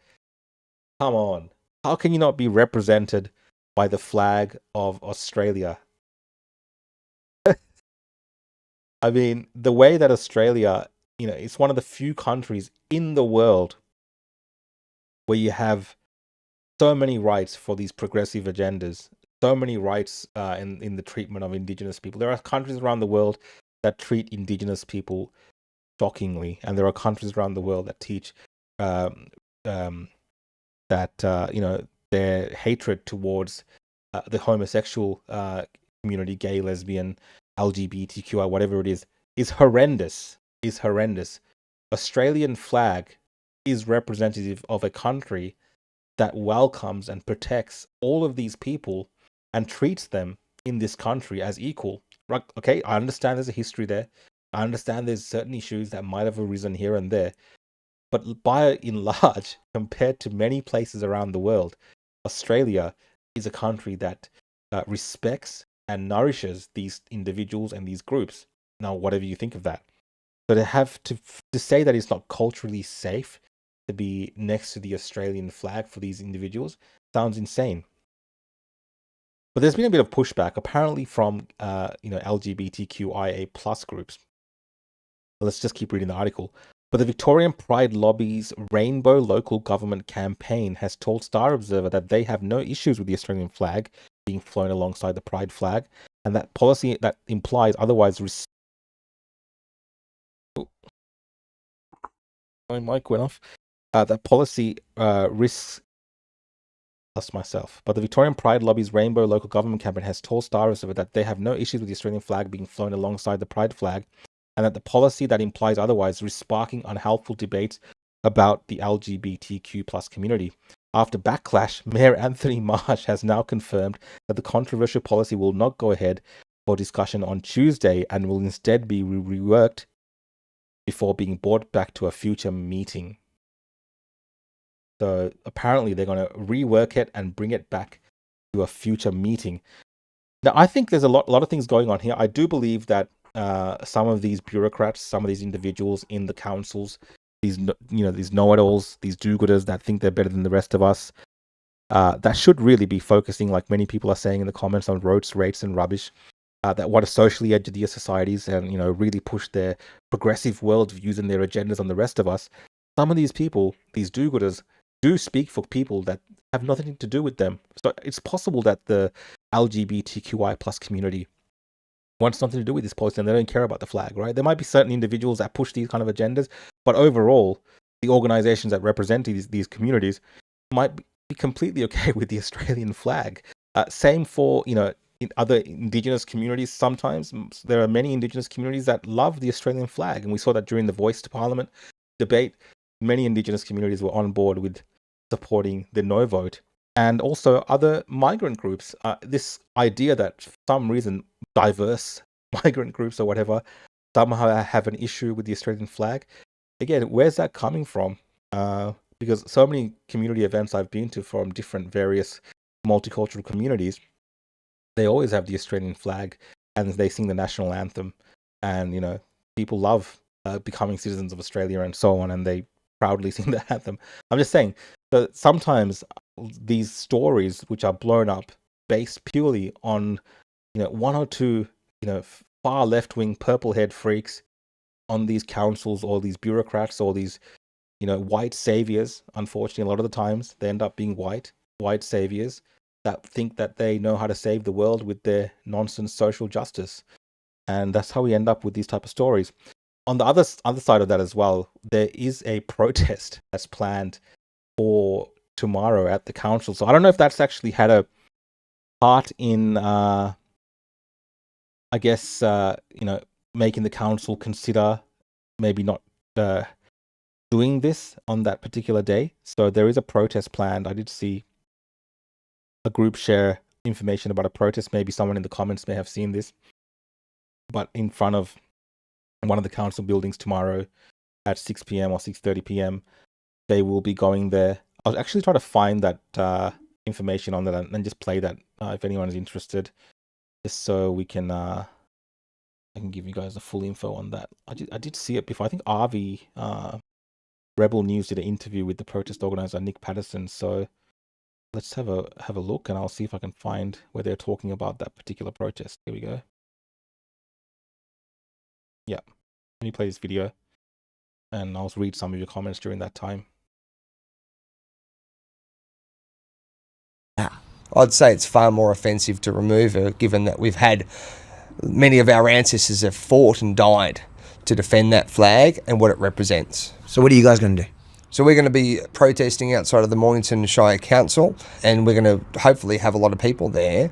Come on. How can you not be represented by the flag of Australia? I mean, the way that Australia, it's one of the few countries in the world where you have so many rights for these progressive agendas, so many rights in the treatment of Indigenous people. There are countries around the world that treat Indigenous people shockingly, and there are countries around the world that teach um, um, that their hatred towards the homosexual community, gay, lesbian, LGBTQI, whatever it is horrendous. Is horrendous. Australian flag is representative of a country that welcomes and protects all of these people and treats them in this country as equal. Right? Okay, I understand there's a history there. I understand there's certain issues that might have arisen here and there. But by and large, compared to many places around the world, Australia is a country that respects and nourishes these individuals and these groups. Now, whatever you think of that. So to have to say that it's not culturally safe to be next to the Australian flag for these individuals sounds insane. But there's been a bit of pushback, apparently from LGBTQIA plus groups. Let's just keep reading the article. But the Victorian Pride Lobby's Rainbow Local Government campaign has told Star Observer that they have no issues with the Australian flag being flown alongside the Pride flag, and that policy that implies otherwise. My mic went off. That policy risks lost myself. But the Victorian Pride Lobby's Rainbow Local Government campaign has told Star Observer that they have no issues with the Australian flag being flown alongside the Pride flag, and that the policy that implies otherwise risks sparking unhelpful debates about the LGBTQ plus community. After backlash, Mayor Anthony Marsh has now confirmed that the controversial policy will not go ahead for discussion on Tuesday and will instead be reworked before being brought back to a future meeting. So apparently they're going to rework it and bring it back to a future meeting. Now, I think there's a lot of things going on here. I do believe that some of these bureaucrats, some of these individuals in the councils, these know-it-alls, these do-gooders that think they're better than the rest of us, that should really be focusing, like many people are saying in the comments, on roads, rates, and rubbish. That want to socially educate societies and really push their progressive worldviews and their agendas on the rest of us. Some of these people, these do-gooders, do speak for people that have nothing to do with them. So it's possible that the LGBTQI plus community wants nothing to do with this policy and they don't care about the flag, right? There might be certain individuals that push these kind of agendas, but overall, the organizations that represent these communities might be completely okay with the Australian flag. Same for, in other Indigenous communities. Sometimes there are many Indigenous communities that love the Australian flag, and we saw that during the Voice to Parliament debate. Many Indigenous communities were on board with supporting the no vote, and also other migrant groups. This idea that for some reason diverse migrant groups or whatever somehow have an issue with the Australian flag. Again, where's that coming from? Because so many community events I've been to from different various multicultural communities, they always have the Australian flag and they sing the national anthem, and people love becoming citizens of Australia and so on, and they proudly sing the anthem. I'm just saying that sometimes these stories which are blown up based purely on one or two far left-wing purple-haired freaks on these councils or these bureaucrats or these white saviors. Unfortunately, a lot of the times they end up being white saviors that think that they know how to save the world with their nonsense social justice, and that's how we end up with these type of stories. On the other side of that as well, there is a protest that's planned for tomorrow at the council. So I don't know if that's actually had a part in, I guess, making the council consider maybe not doing this on that particular day. So there is a protest planned. I did see a group share information about a protest. Maybe someone in the comments may have seen this, but in front of one of the council buildings tomorrow at 6 p.m. or 6:30 p.m. they will be going there. I'll actually try to find that information on that and just play that if anyone is interested, just so we can I can give you guys the full info on that. I did see it before. I think Avi Rebel News did an interview with the protest organizer Nick Patterson. So let's have a look, and I'll see if I can find where they're talking about that particular protest. Here we go. Yeah, let me play this video, and I'll read some of your comments during that time. I'd say it's far more offensive to remove her, given that we've had many of our ancestors have fought and died to defend that flag and what it represents. So what are you guys going to do? So we're going to be protesting outside of the Mornington Shire Council, and we're going to hopefully have a lot of people there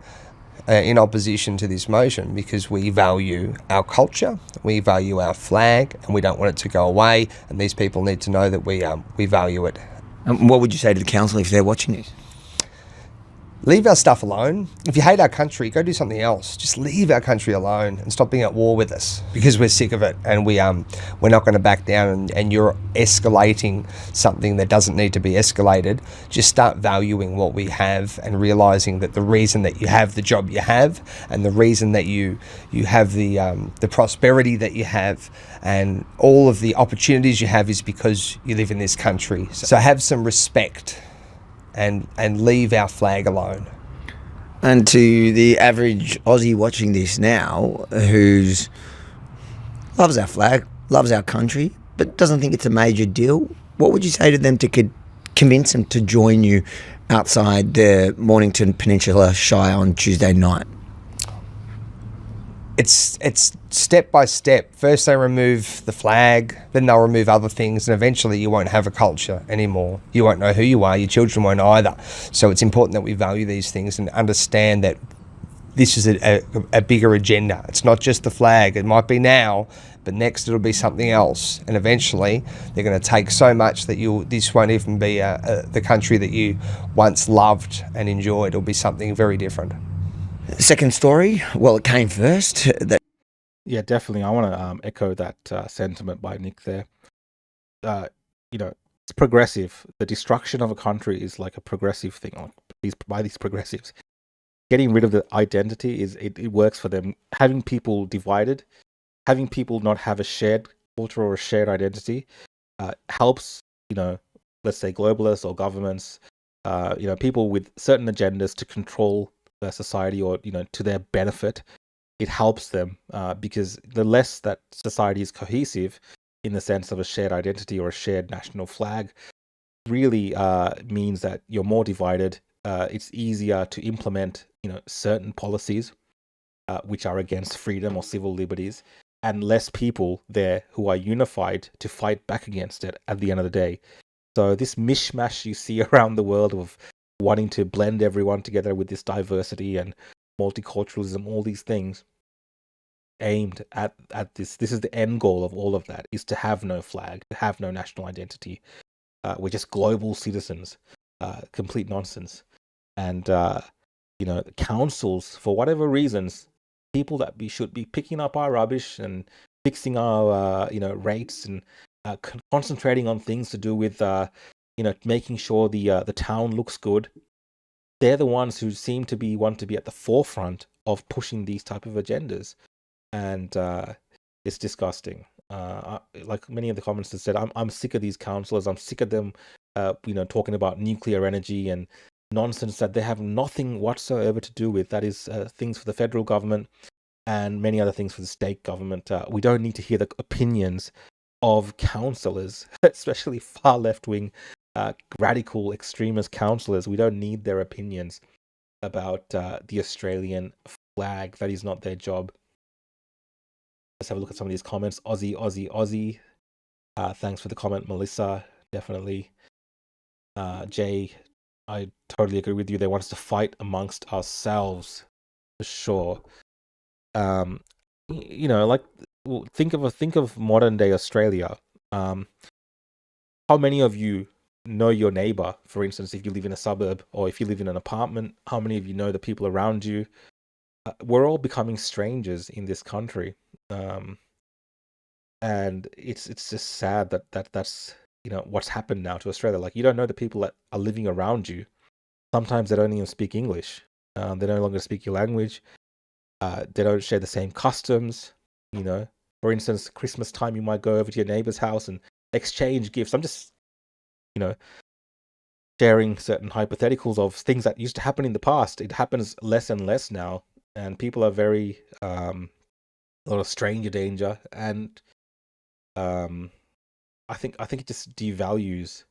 in opposition to this motion, because we value our culture, we value our flag, and we don't want it to go away, and these people need to know that we value it. And what would you say to the council if they're watching this? Leave our stuff alone. If you hate our country, go do something else. Just leave our country alone and stop being at war with us, because we're sick of it, and we're not going to back down. And you're escalating something that doesn't need to be escalated. Just start valuing what we have and realising that the reason that you have the job you have, and the reason that you have the prosperity that you have, and all of the opportunities you have, is because you live in this country. So have some respect. And leave our flag alone. And to the average Aussie watching this now, who loves our flag, loves our country, but doesn't think it's a major deal, what would you say to them to convince them to join you outside the Mornington Peninsula Shire on Tuesday night? It's step by step. First they remove the flag, then they'll remove other things, and eventually you won't have a culture anymore. You won't know who you are, your children won't either. So it's important that we value these things and understand that this is a bigger agenda. It's not just the flag. It might be now, but next it'll be something else. And eventually they're going to take so much that this won't even be the country that you once loved and enjoyed. It'll be something very different. Second story, well, it came first. Yeah, definitely. I want to echo that sentiment by Nick there. It's progressive. The destruction of a country is like a progressive thing. By these progressives, getting rid of the identity it works for them. Having people divided, having people not have a shared culture or a shared identity, helps. Let's say globalists or governments, people with certain agendas to control their society or to their benefit. It helps them because the less that society is cohesive in the sense of a shared identity or a shared national flag really means that you're more divided. It's easier to implement certain policies which are against freedom or civil liberties, and less people there who are unified to fight back against it at the end of the day. So this mishmash you see around the world of wanting to blend everyone together with this diversity and multiculturalism, all these things aimed at this. This is the end goal of all of that, is to have no flag, to have no national identity. We're just global citizens. Complete nonsense. And, councils, for whatever reasons, people that we should be picking up our rubbish and fixing our, rates and concentrating on things to do with making sure the town looks good. They're the ones who seem to want to be at the forefront of pushing these type of agendas, and it's disgusting. Like many of the comments have said, I'm sick of these councillors. I'm sick of them, talking about nuclear energy and nonsense that they have nothing whatsoever to do with. That is things for the federal government and many other things for the state government. We don't need to hear the opinions of councillors, especially far left-wing, radical extremist councillors. We don't need their opinions about the Australian flag. That is not their job. Let's have a look at some of these comments. Aussie, Aussie, Aussie. Thanks for the comment, Melissa. Definitely. Jay, I totally agree with you. They want us to fight amongst ourselves, for sure. Think of modern day Australia. How many of you know your neighbor. For instance, if you live in a suburb or if you live in an apartment, how many of you know the people around you? We're all becoming strangers in this country, and it's just sad that's what's happened now to Australia. Like, you don't know the people that are living around you. Sometimes they don't even speak English. They no longer speak your language. They don't share the same customs. For instance, Christmas time, you might go over to your neighbor's house and exchange gifts. I'm just, you know, sharing certain hypotheticals of things that used to happen in the past. It happens less and less now, and people are very a lot of stranger danger, and I think it just devalues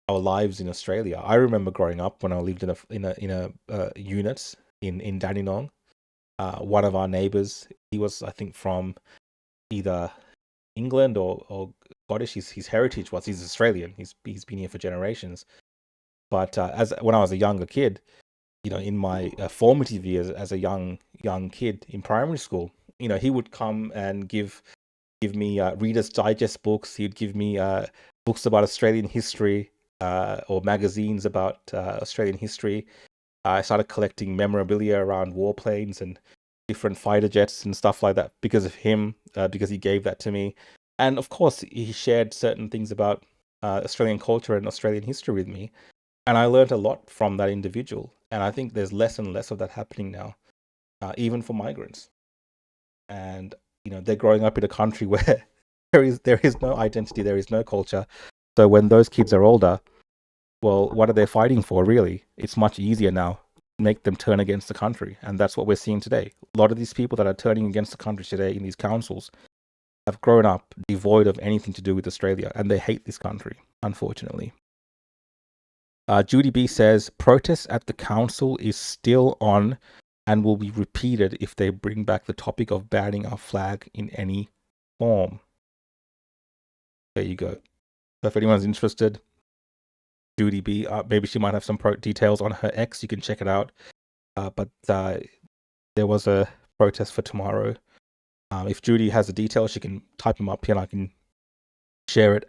our lives in Australia. I remember growing up when I lived in a unit in Dandenong. One of our neighbors, he was, I think, from either England or Scottish. His heritage was he's Australian. He's been here for generations. But as when I was a younger kid, in my formative years as a young kid in primary school, he would come and give me Reader's Digest books. He'd give me books about Australian history or magazines about Australian history. I started collecting memorabilia around warplanes and different fighter jets and stuff like that because of him, because he gave that to me. And of course, he shared certain things about Australian culture and Australian history with me. And I learned a lot from that individual. And I think there's less and less of that happening now, even for migrants. And, they're growing up in a country where there is no identity, there is no culture. So when those kids are older, well, what are they fighting for, really? It's much easier now to make them turn against the country. And that's what we're seeing today. A lot of these people that are turning against the country today in these councils have grown up devoid of anything to do with Australia, and they hate this country, unfortunately. Judy B says, protests at the council is still on and will be repeated if they bring back the topic of banning our flag in any form. There you go. So if anyone's interested, Judy B, maybe she might have some details on her ex. You can check it out. But there was a protest for tomorrow. If Judy has the details, she can type them up here and I can share it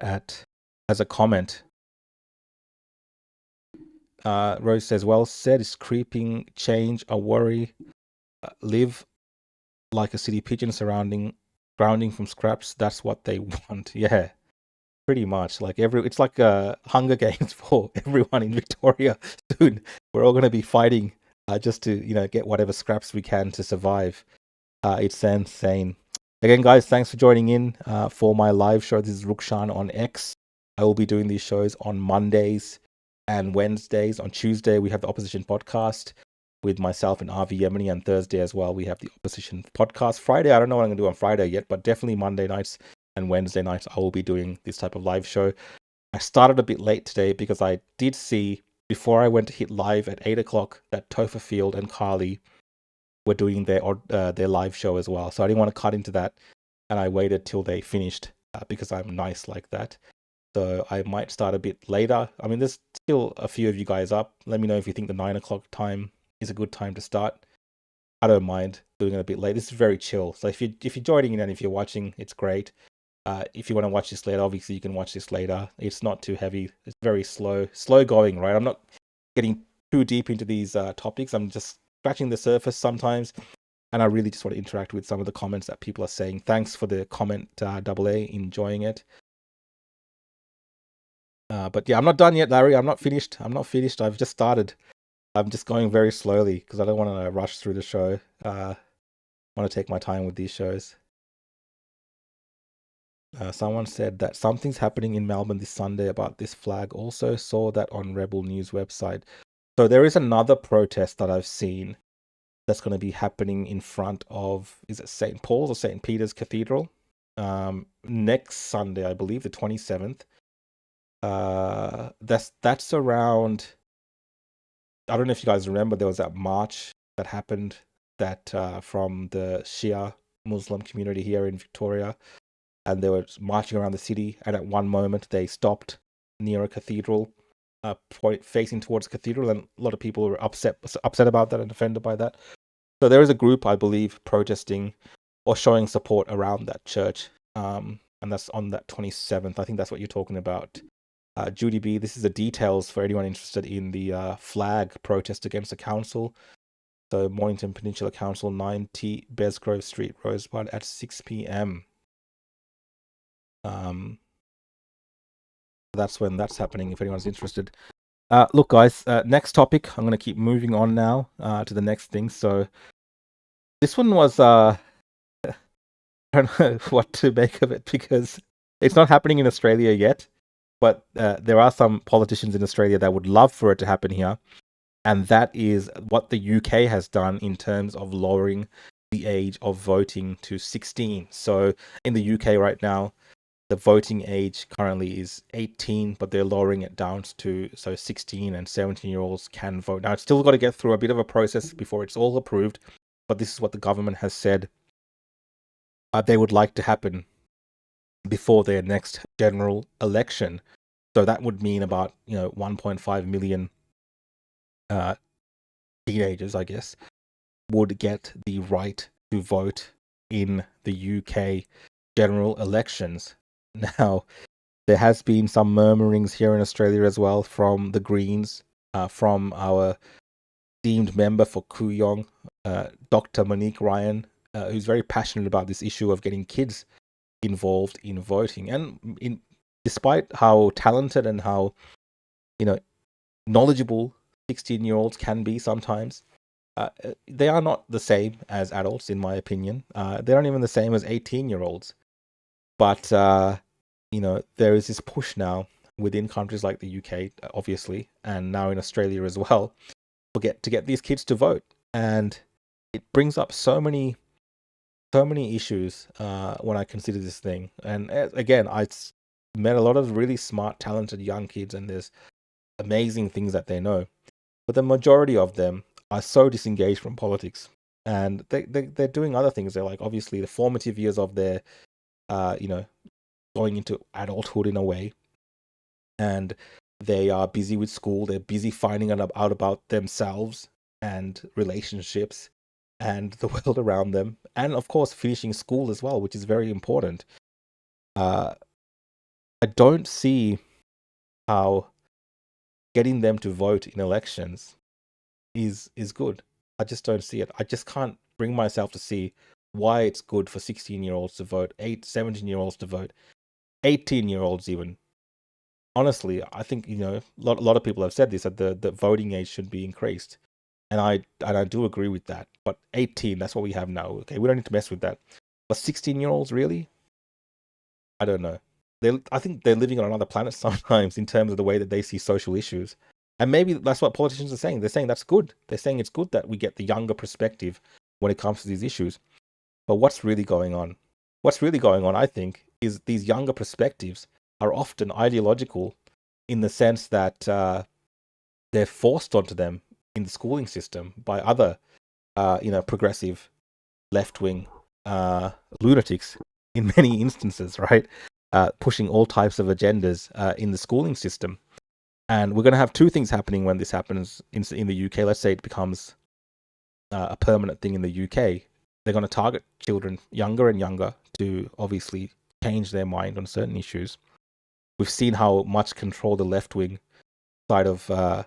as a comment. Rose says, well said, it's creeping change, a worry. Live like a city pigeon grounding from scraps. That's what they want. Yeah, pretty much. Like it's like Hunger Games for everyone in Victoria soon. We're all going to be fighting just to, get whatever scraps we can to survive. It's insane. Again, guys, thanks for joining in for my live show. This is Rukshan on X. I will be doing these shows on Mondays and Wednesdays. On Tuesday, we have the Opposition Podcast with myself and RV Yemeni, and Thursday as well, we have the Opposition Podcast. Friday, I don't know what I'm going to do on Friday yet, but definitely Monday nights and Wednesday nights, I will be doing this type of live show. I started a bit late today because I did see, before I went to hit live at 8 o'clock, that Topher Field and Carly were doing their live show as well. So I didn't want to cut into that, and I waited till they finished because I'm nice like that. So I might start a bit later. I mean, there's still a few of you guys up. Let me know if you think the 9 o'clock time is a good time to start. I don't mind doing it a bit late. This is very chill. So if you're joining in and if you're watching, it's great. If you want to watch this later, obviously you can watch this later. It's not too heavy. It's very slow going, right? I'm not getting too deep into these topics. I'm just scratching the surface sometimes. And I really just want to interact with some of the comments that people are saying. Thanks for the comment, AA, enjoying it. But yeah, I'm not done yet, Larry. I'm not finished. I've just started. I'm just going very slowly because I don't want to rush through the show. I want to take my time with these shows. Someone said that something's happening in Melbourne this Sunday about this flag. Also saw that on Rebel News website. So there is another protest that I've seen that's going to be happening in front of, is it St. Paul's or St. Peter's Cathedral? Next Sunday, I believe, the 27th. That's around, I don't know if you guys remember, there was that march that happened that from the Shia Muslim community here in Victoria, and they were marching around the city, and at one moment they stopped near a cathedral, facing towards the cathedral, and a lot of people were upset about that and offended by that. So there is a group, I believe, protesting or showing support around that church, and that's on that 27th. I think that's what you're talking about. Judy B, this is the details for anyone interested in the flag protest against the council. So Mornington Peninsula Council, 90 Besgrove Street, Rosebud, at 6 p.m. That's when that's happening, if anyone's interested. Look, guys, next topic. I'm going to keep moving on now to the next thing. So this one was, I don't know what to make of it, because it's not happening in Australia yet, but there are some politicians in Australia that would love for it to happen here. And that is what the UK has done in terms of lowering the age of voting to 16. So in the UK right now, the voting age currently is 18, but they're lowering it down to so 16 and 17-year-olds can vote. Now, it's still got to get through a bit of a process before it's all approved, but this is what the government has said they would like to happen before their next general election. So that would mean about 1.5 million teenagers, I guess, would get the right to vote in the UK general elections. Now, there has been some murmurings here in Australia as well from the Greens, from our esteemed member for Kooyong, Dr. Monique Ryan, who's very passionate about this issue of getting kids involved in voting. And despite how talented and how knowledgeable 16-year-olds can be sometimes, they are not the same as adults, in my opinion. They're not even the same as 18-year-olds. But, there is this push now within countries like the UK, obviously, and now in Australia as well, to get these kids to vote. And it brings up so many issues when I consider this thing. And again, I met a lot of really smart, talented young kids, and there's amazing things that they know. But the majority of them are so disengaged from politics, and they're doing other things. They're like, obviously, the formative years of their, going into adulthood in a way, and they are busy with school. They're busy finding out about themselves and relationships and the world around them, and of course finishing school as well, which is very important. I don't see how getting them to vote in elections is good. I just don't see it. I just can't bring myself to see why it's good for 16-year-olds to vote, 17-year-olds to vote, 18-year-olds even. Honestly, I think a lot of people have said this, that the voting age should be increased, and I do agree with that. But 18, that's what we have now. Okay, we don't need to mess with that. But 16-year-olds, really? I don't know. I think they're living on another planet sometimes in terms of the way that they see social issues. And maybe that's what politicians are saying. They're saying that's good. They're saying it's good that we get the younger perspective when it comes to these issues. But what's really going on? What's really going on, I think, is these younger perspectives are often ideological in the sense that they're forced onto them in the schooling system by other, progressive left-wing lunatics in many instances, right? Pushing all types of agendas in the schooling system. And we're going to have two things happening when this happens in the UK. Let's say it becomes a permanent thing in the UK. They're going to target children younger and younger to obviously change their mind on certain issues. We've seen how much control the left-wing side of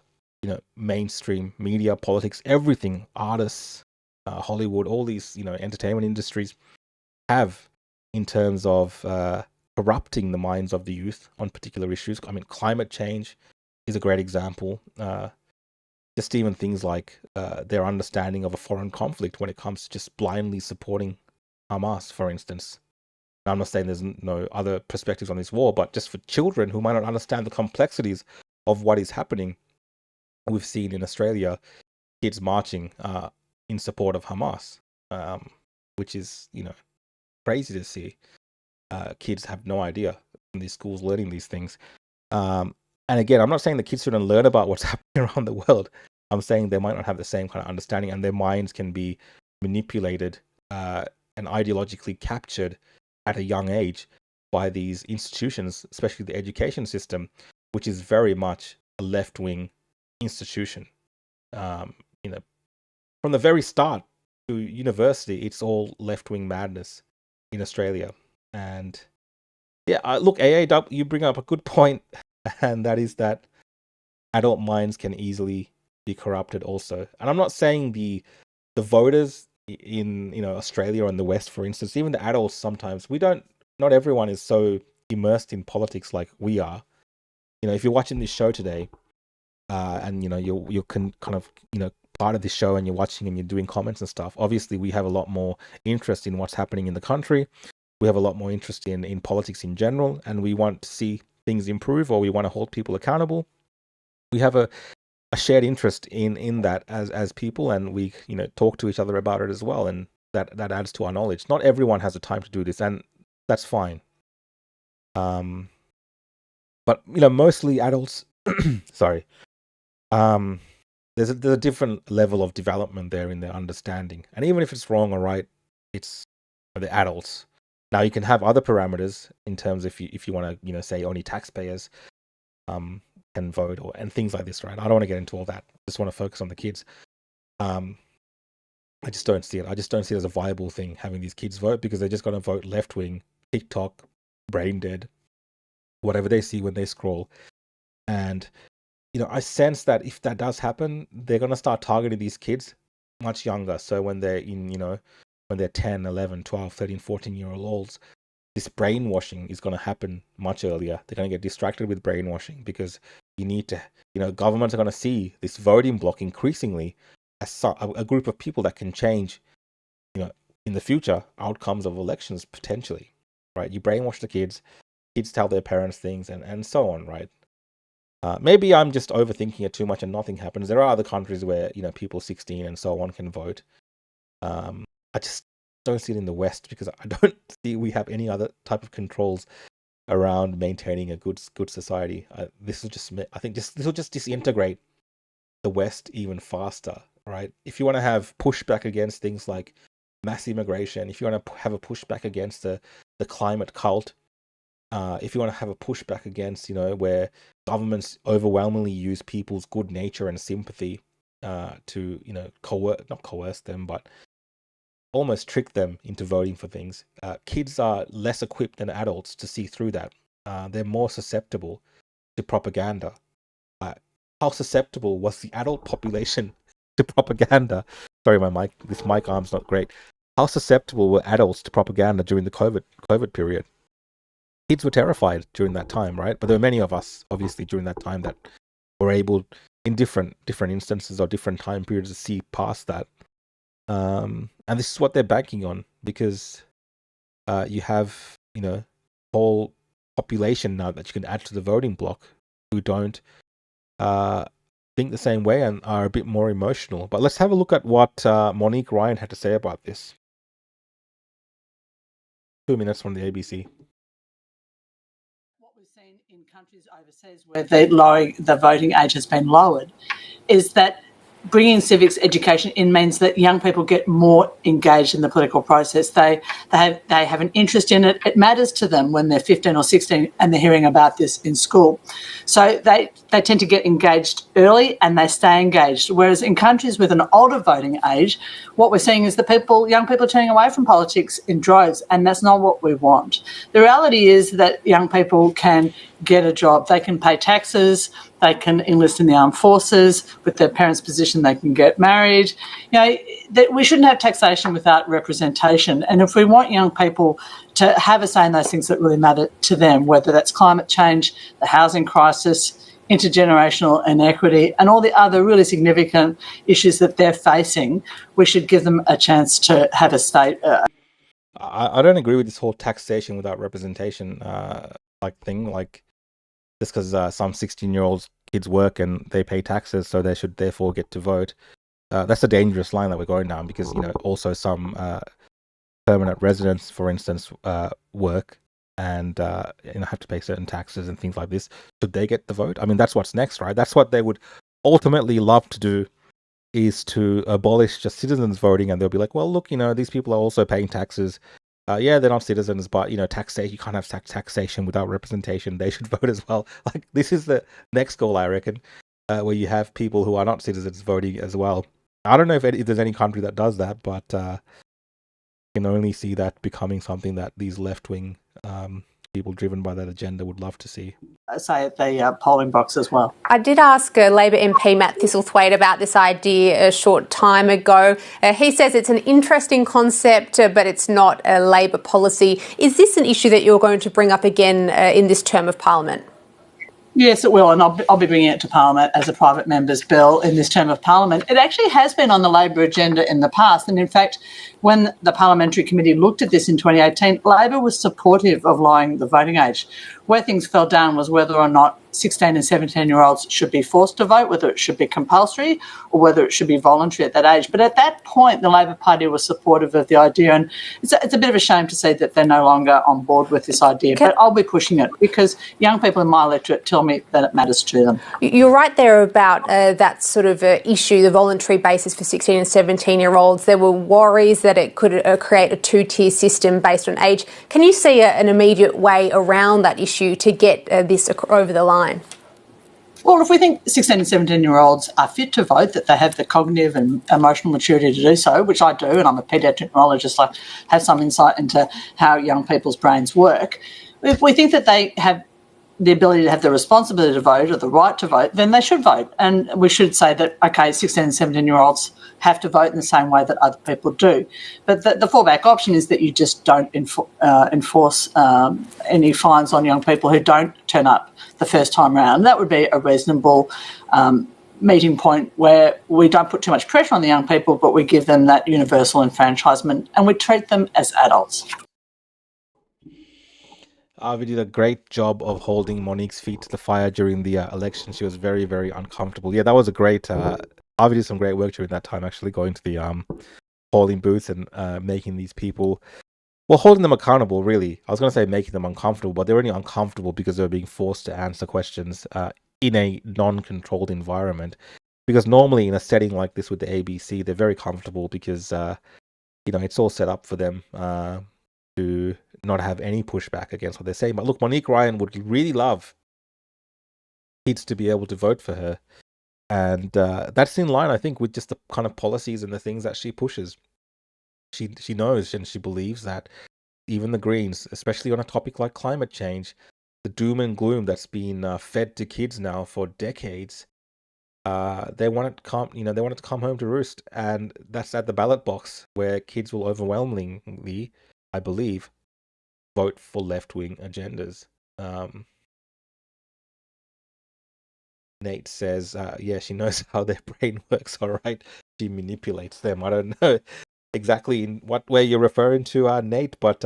mainstream media, politics, everything, artists, Hollywood, all these entertainment industries have in terms of corrupting the minds of the youth on particular issues. I mean, climate change is a great example. Just even things like their understanding of a foreign conflict when it comes to just blindly supporting Hamas, for instance. Now, I'm not saying there's no other perspectives on this war, but just for children who might not understand the complexities of what is happening, we've seen in Australia kids marching in support of Hamas, which is, crazy to see. Kids have no idea in these schools learning these things. And again, I'm not saying the kids shouldn't learn about what's happening around the world. I'm saying they might not have the same kind of understanding, and their minds can be manipulated and ideologically captured at a young age by these institutions, especially the education system, which is very much a left-wing institution. From the very start to university, it's all left-wing madness in Australia. And yeah, look, AAW, you bring up a good point. and that is that adult minds can easily be corrupted also. And I'm not saying the voters in Australia or in the West, for instance, even the adults sometimes not everyone is so immersed in politics like we are. If you're watching this show today, and you're kind of part of this show and you're watching and you're doing comments and stuff. Obviously, we have a lot more interest in what's happening in the country. We have a lot more interest in politics in general, and we want to see things improve, or we want to hold people accountable. We have a shared interest in that as people, and we talk to each other about it as well, and that adds to our knowledge. Not everyone has the time to do this, and that's fine. But mostly adults. Sorry. There's a different level of development there in their understanding, and even if it's wrong or right, it's the adults. Now you can have other parameters in terms if you want to say only taxpayers can vote and things like this, right? I don't want to get into all that. I just want to focus on the kids. I just don't see it. I just don't see it as a viable thing having these kids vote, because they're just going to vote left wing, TikTok, brain dead, whatever they see when they scroll. And I sense that if that does happen, they're going to start targeting these kids much younger. So when they're when they're 10, 11, 12, 13, 14-year-olds, this brainwashing is going to happen much earlier. They're going to get distracted with brainwashing, because you need to, governments are going to see this voting block increasingly as a group of people that can change, in the future, outcomes of elections potentially, right? You brainwash the kids tell their parents things, and so on, right? Maybe I'm just overthinking it too much and nothing happens. There are other countries where, people 16 and so on can vote. I just don't see it in the West, because I don't see we have any other type of controls around maintaining a good society. I think this will just disintegrate the West even faster, right? If you want to have pushback against things like mass immigration, if you want to have a pushback against the climate cult, if you want to have a pushback against, where governments overwhelmingly use people's good nature and sympathy to, not coerce them, but almost trick them into voting for things. Kids are less equipped than adults to see through that. They're more susceptible to propaganda. How susceptible was the adult population to propaganda? Sorry, this mic arm's not great. How susceptible were adults to propaganda during the COVID period? Kids were terrified during that time, right? But there were many of us, obviously, during that time that were able, in different instances or different time periods, to see past that. And this is what they're banking on, because you have, whole population now that you can add to the voting block who don't think the same way and are a bit more emotional. But let's have a look at what Monique Ryan had to say about this. 2 minutes from the ABC. In countries overseas where the voting age has been lowered, is that bringing civics education in means that young people get more engaged in the political process. They have an interest in it. It matters to them when they're 15 or 16 and they're hearing about this in school. So they tend to get engaged early and they stay engaged. Whereas in countries with an older voting age, what we're seeing is young people turning away from politics in droves, and that's not what we want. The reality is that young people can get a job. They can pay taxes. They can enlist in the armed forces. With their parents' position, they can get married. We shouldn't have taxation without representation. And if we want young people to have a say in those things that really matter to them, whether that's climate change, the housing crisis, intergenerational inequity, and all the other really significant issues that they're facing, we should give them a chance to have a state. I don't agree with this whole taxation without representation thing. Like, just because some 16-year-olds kids work and they pay taxes, so they should therefore get to vote. That's a dangerous line that we're going down, because also some permanent residents, for instance, work and have to pay certain taxes and things like this. Should they get the vote? I mean, that's what's next, right? That's what they would ultimately love to do, is to abolish just citizens voting, and they'll be like, well, look, these people are also paying taxes. Yeah, they're not citizens, but taxation, you can't have taxation without representation. They should vote as well. Like, this is the next goal, I reckon, where you have people who are not citizens voting as well. I don't know if there's any country that does that, but you can only see that becoming something that these left-wing people driven by that agenda would love to see. say at the polling box as well. I did ask Labor MP Matt Thistlethwaite about this idea a short time ago. He says it's an interesting concept, but it's not a Labor policy. Is this an issue that you're going to bring up again in this term of Parliament? Yes, it will, and I'll be bringing it to Parliament as a private member's bill in this term of Parliament. It actually has been on the Labor agenda in the past, and in fact, when the Parliamentary Committee looked at this in 2018, Labor was supportive of lowering the voting age. Where things fell down was whether or not 16 and 17-year-olds should be forced to vote, whether it should be compulsory or whether it should be voluntary at that age. But at that point, the Labor Party was supportive of the idea, and it's a bit of a shame to see that they're no longer on board with this idea. But I'll be pushing it because young people in my electorate tell me that it matters to them. You're right there about that sort of issue, the voluntary basis for 16 and 17-year-olds. There were worries that it could create a two-tier system based on age. Can you see an immediate way around that issue to get this over the line? Well, if we think 16 and 17-year-olds are fit to vote, that they have the cognitive and emotional maturity to do so, which I do, and I'm a paediatric neurologist, I have some insight into how young people's brains work. If we think that they have the ability to have the responsibility to vote or the right to vote, then they should vote. And we should say that, okay, 16 and 17-year-olds have to vote in the same way that other people do. But the fallback option is that you just don't enforce any fines on young people who don't turn up the first time around. That would be a reasonable meeting point where we don't put too much pressure on the young people, but we give them that universal enfranchisement and we treat them as adults. Avi did a great job of holding Monique's feet to the fire during the election. She was very, very uncomfortable. Yeah, that was a great... Avi did some great work during that time, actually, going to the polling booth and making these people... Well, holding them accountable, really. I was going to say making them uncomfortable, but they were only uncomfortable because they were being forced to answer questions in a non-controlled environment. Because normally in a setting like this with the ABC, they're very comfortable because, it's all set up for them to not have any pushback against what they're saying. But look, Monique Ryan would really love kids to be able to vote for her. And that's in line, I think, with just the kind of policies and the things that she pushes. She knows and she believes that even the Greens, especially on a topic like climate change, the doom and gloom that's been fed to kids now for decades, they want it to come home to roost, and that's at the ballot box where kids will overwhelmingly, I believe, vote for left-wing agendas. Nate says, yeah, she knows how their brain works, all right. She manipulates them. I don't know exactly in what way you're referring to, Nate, but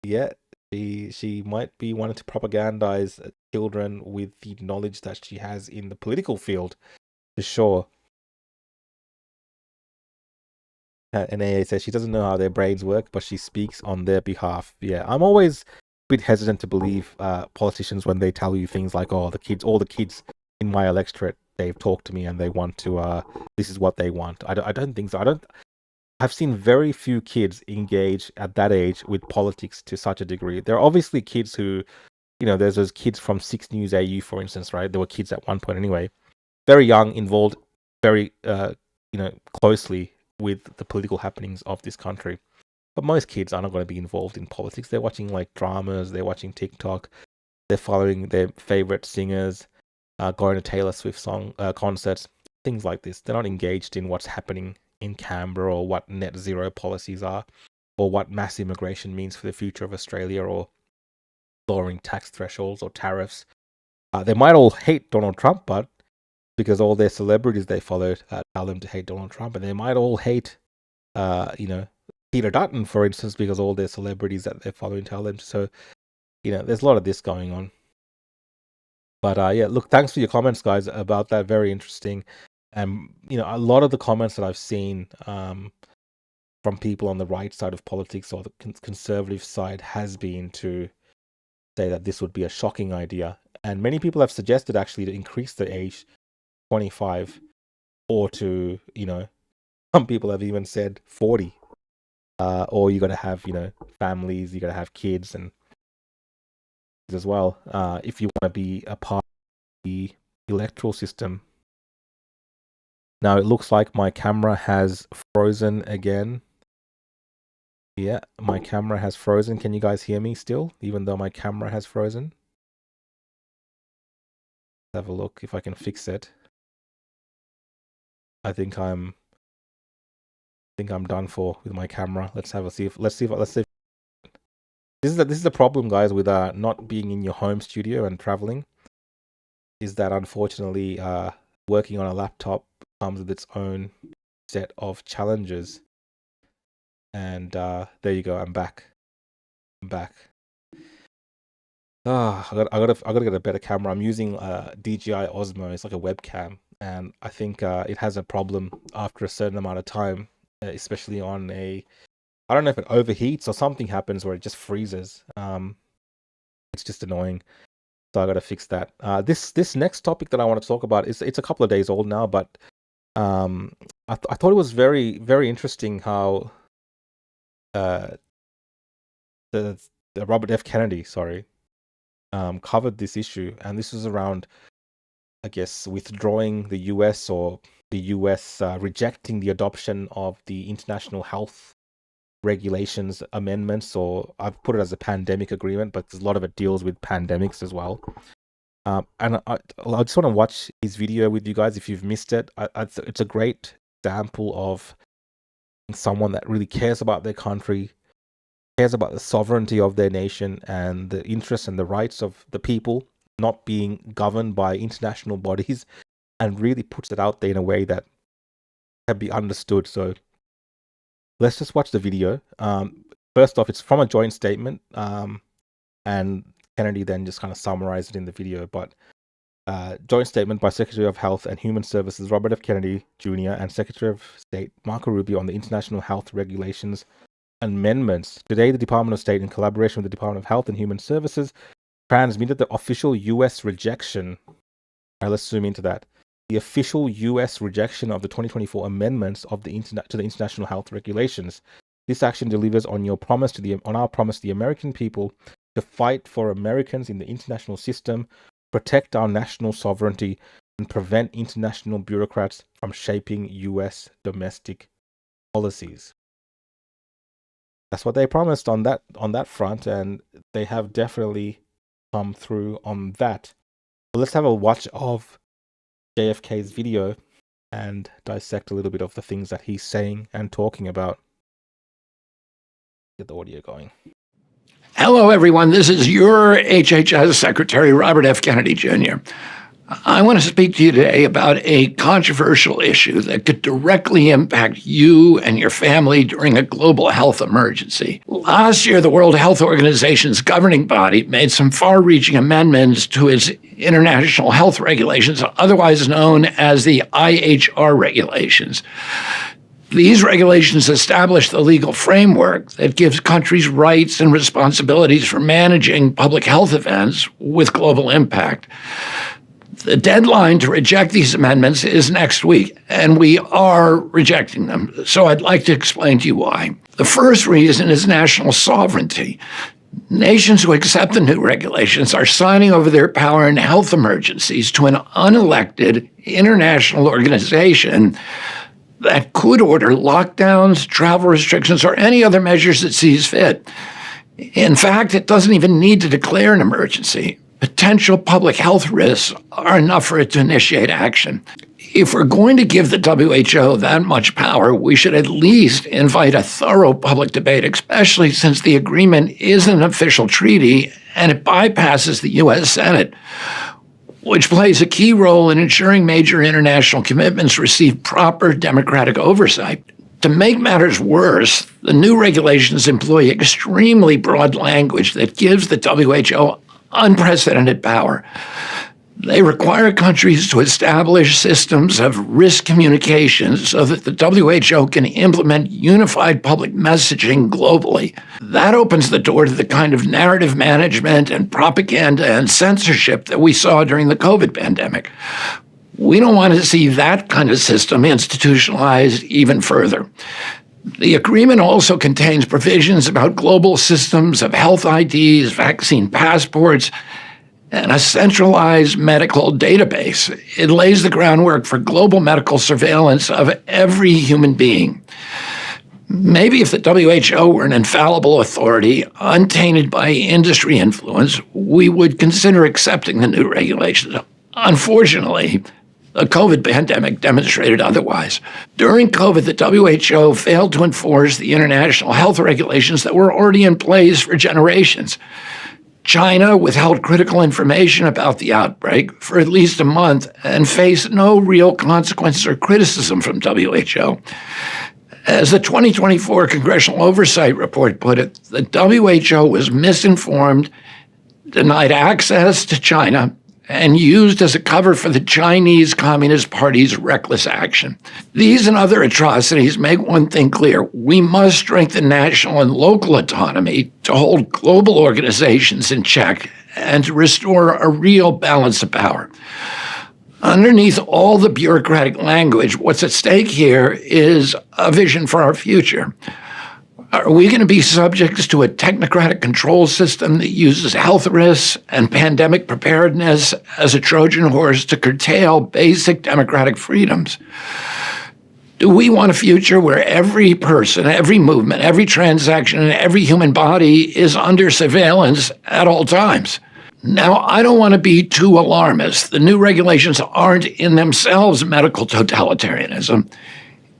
yeah, she might be wanting to propagandize children with the knowledge that she has in the political field, for sure. And AA says she doesn't know how their brains work, but she speaks on their behalf. Yeah, I'm always a bit hesitant to believe politicians when they tell you things like, all the kids in my electorate, they've talked to me and they want to, this is what they want. I don't think so. I've seen very few kids engage at that age with politics to such a degree. There are obviously kids who, there's those kids from 6 News AU, for instance, right? There were kids at one point anyway, very young, involved very, closely with the political happenings of this country. But most kids are not going to be involved in politics. They're watching like dramas, they're watching TikTok, they're following their favorite singers, going to Taylor Swift concerts, things like this. They're not engaged in what's happening in Canberra or what net zero policies are or what mass immigration means for the future of Australia or lowering tax thresholds or tariffs. They might all hate Donald Trump, but because all their celebrities they follow tell them to hate Donald Trump, and they might all hate, Peter Dutton, for instance, because all their celebrities that they're following tell them to. So, there's a lot of this going on. But yeah, look, thanks for your comments, guys, about that. Very interesting. And, a lot of the comments that I've seen from people on the right side of politics or the conservative side has been to say that this would be a shocking idea. And many people have suggested actually to increase the age 25 or to, some people have even said 40. Or you're going to have, families, you're going to have kids and as well, if you want to be a part of the electoral system. Now it looks like my camera has frozen again. Yeah, my camera has frozen. Can you guys hear me still, even though my camera has frozen? Have a look if I can fix it. I think I'm done for with my camera. Let's see if this is the problem, guys, with not being in your home studio and traveling, is that unfortunately working on a laptop comes with its own set of challenges. And there you go. I'm back. I gotta get a better camera. I'm using DJI Osmo. It's like a webcam, and I think it has a problem after a certain amount of time, especially on I don't know if it overheats or something happens where it just freezes. It's just annoying. So I gotta fix that. This next topic that I want to talk about it's a couple of days old now, but I thought it was very, very interesting how the Robert F. Kennedy, covered this issue, and this was around, I guess, withdrawing the US, or the US rejecting the adoption of the International Health Regulations amendments, or I've put it as a pandemic agreement, but there's a lot of it deals with pandemics as well. And I just want to watch his video with you guys if you've missed it. It's a great example of someone that really cares about their country, cares about the sovereignty of their nation and the interests and the rights of the people, not being governed by international bodies, and really puts it out there in a way that can be understood. So let's just watch the video. First off, it's from a joint statement, and Kennedy then just kind of summarized it in the video. But joint statement by Secretary of Health and Human Services Robert F. Kennedy Jr. and Secretary of State Marco Rubio on the International Health Regulations amendments. Today, the Department of State, in collaboration with the Department of Health and Human Services, transmitted the official U.S. rejection. All right, let's zoom into that. The official U.S. rejection of the 2024 amendments of to the International Health Regulations. This action delivers on our promise to the American people to fight for Americans in the international system, protect our national sovereignty, and prevent international bureaucrats from shaping U.S. domestic policies. That's what they promised on that front, and they have definitely come through on that. So let's have a watch of JFK's video and dissect a little bit of the things that he's saying and talking about. Get the audio going. Hello, everyone. This is your HHS Secretary, Robert F. Kennedy Jr. I want to speak to you today about a controversial issue that could directly impact you and your family during a global health emergency. Last year, the World Health Organization's governing body made some far-reaching amendments to its international health regulations, otherwise known as the IHR regulations. These regulations establish the legal framework that gives countries rights and responsibilities for managing public health events with global impact. The deadline to reject these amendments is next week, and we are rejecting them. So I'd like to explain to you why. The first reason is national sovereignty. Nations who accept the new regulations are signing over their power in health emergencies to an unelected international organization that could order lockdowns, travel restrictions, or any other measures it sees fit. In fact, it doesn't even need to declare an emergency. Potential public health risks are enough for it to initiate action. If we're going to give the WHO that much power, we should at least invite a thorough public debate, especially since the agreement is an official treaty and it bypasses the U.S. Senate, which plays a key role in ensuring major international commitments receive proper democratic oversight. To make matters worse, the new regulations employ extremely broad language that gives the WHO unprecedented power. They require countries to establish systems of risk communication so that the WHO can implement unified public messaging globally. That opens the door to the kind of narrative management and propaganda and censorship that we saw during the COVID pandemic. We don't want to see that kind of system institutionalized even further. The agreement also contains provisions about global systems of health IDs, vaccine passports, and a centralized medical database. It lays the groundwork for global medical surveillance of every human being. Maybe if the WHO were an infallible authority, untainted by industry influence, we would consider accepting the new regulations. Unfortunately, the COVID pandemic demonstrated otherwise. During COVID, the WHO failed to enforce the international health regulations that were already in place for generations. China withheld critical information about the outbreak for at least a month and faced no real consequences or criticism from WHO. As the 2024 Congressional Oversight Report put it, the WHO was misinformed, denied access to China, and used as a cover for the Chinese Communist Party's reckless action. These and other atrocities make one thing clear: we must strengthen national and local autonomy to hold global organizations in check and to restore a real balance of power. Underneath all the bureaucratic language, what's at stake here is a vision for our future. Are we going to be subjects to a technocratic control system that uses health risks and pandemic preparedness as a Trojan horse to curtail basic democratic freedoms? Do we want a future where every person, every movement, every transaction, and every human body is under surveillance at all times? Now, I don't want to be too alarmist. The new regulations aren't in themselves medical totalitarianism.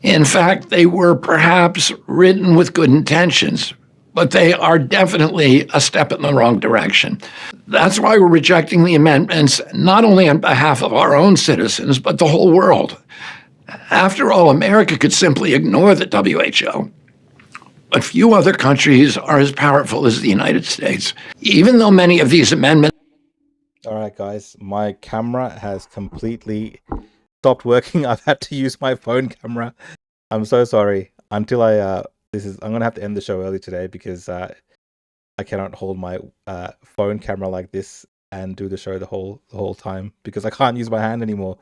In fact, they were perhaps written with good intentions, but they are definitely a step in the wrong direction. That's why we're rejecting the amendments, not only on behalf of our own citizens, but the whole world. After all, America could simply ignore the WHO. But few other countries are as powerful as the United States. Even though many of these amendments... All right, guys, my camera has completely stopped working. I've had to use my phone camera. I'm so sorry. I'm gonna have to end the show early today because I cannot hold my phone camera like this and do the show the whole time because I can't use my hand anymore.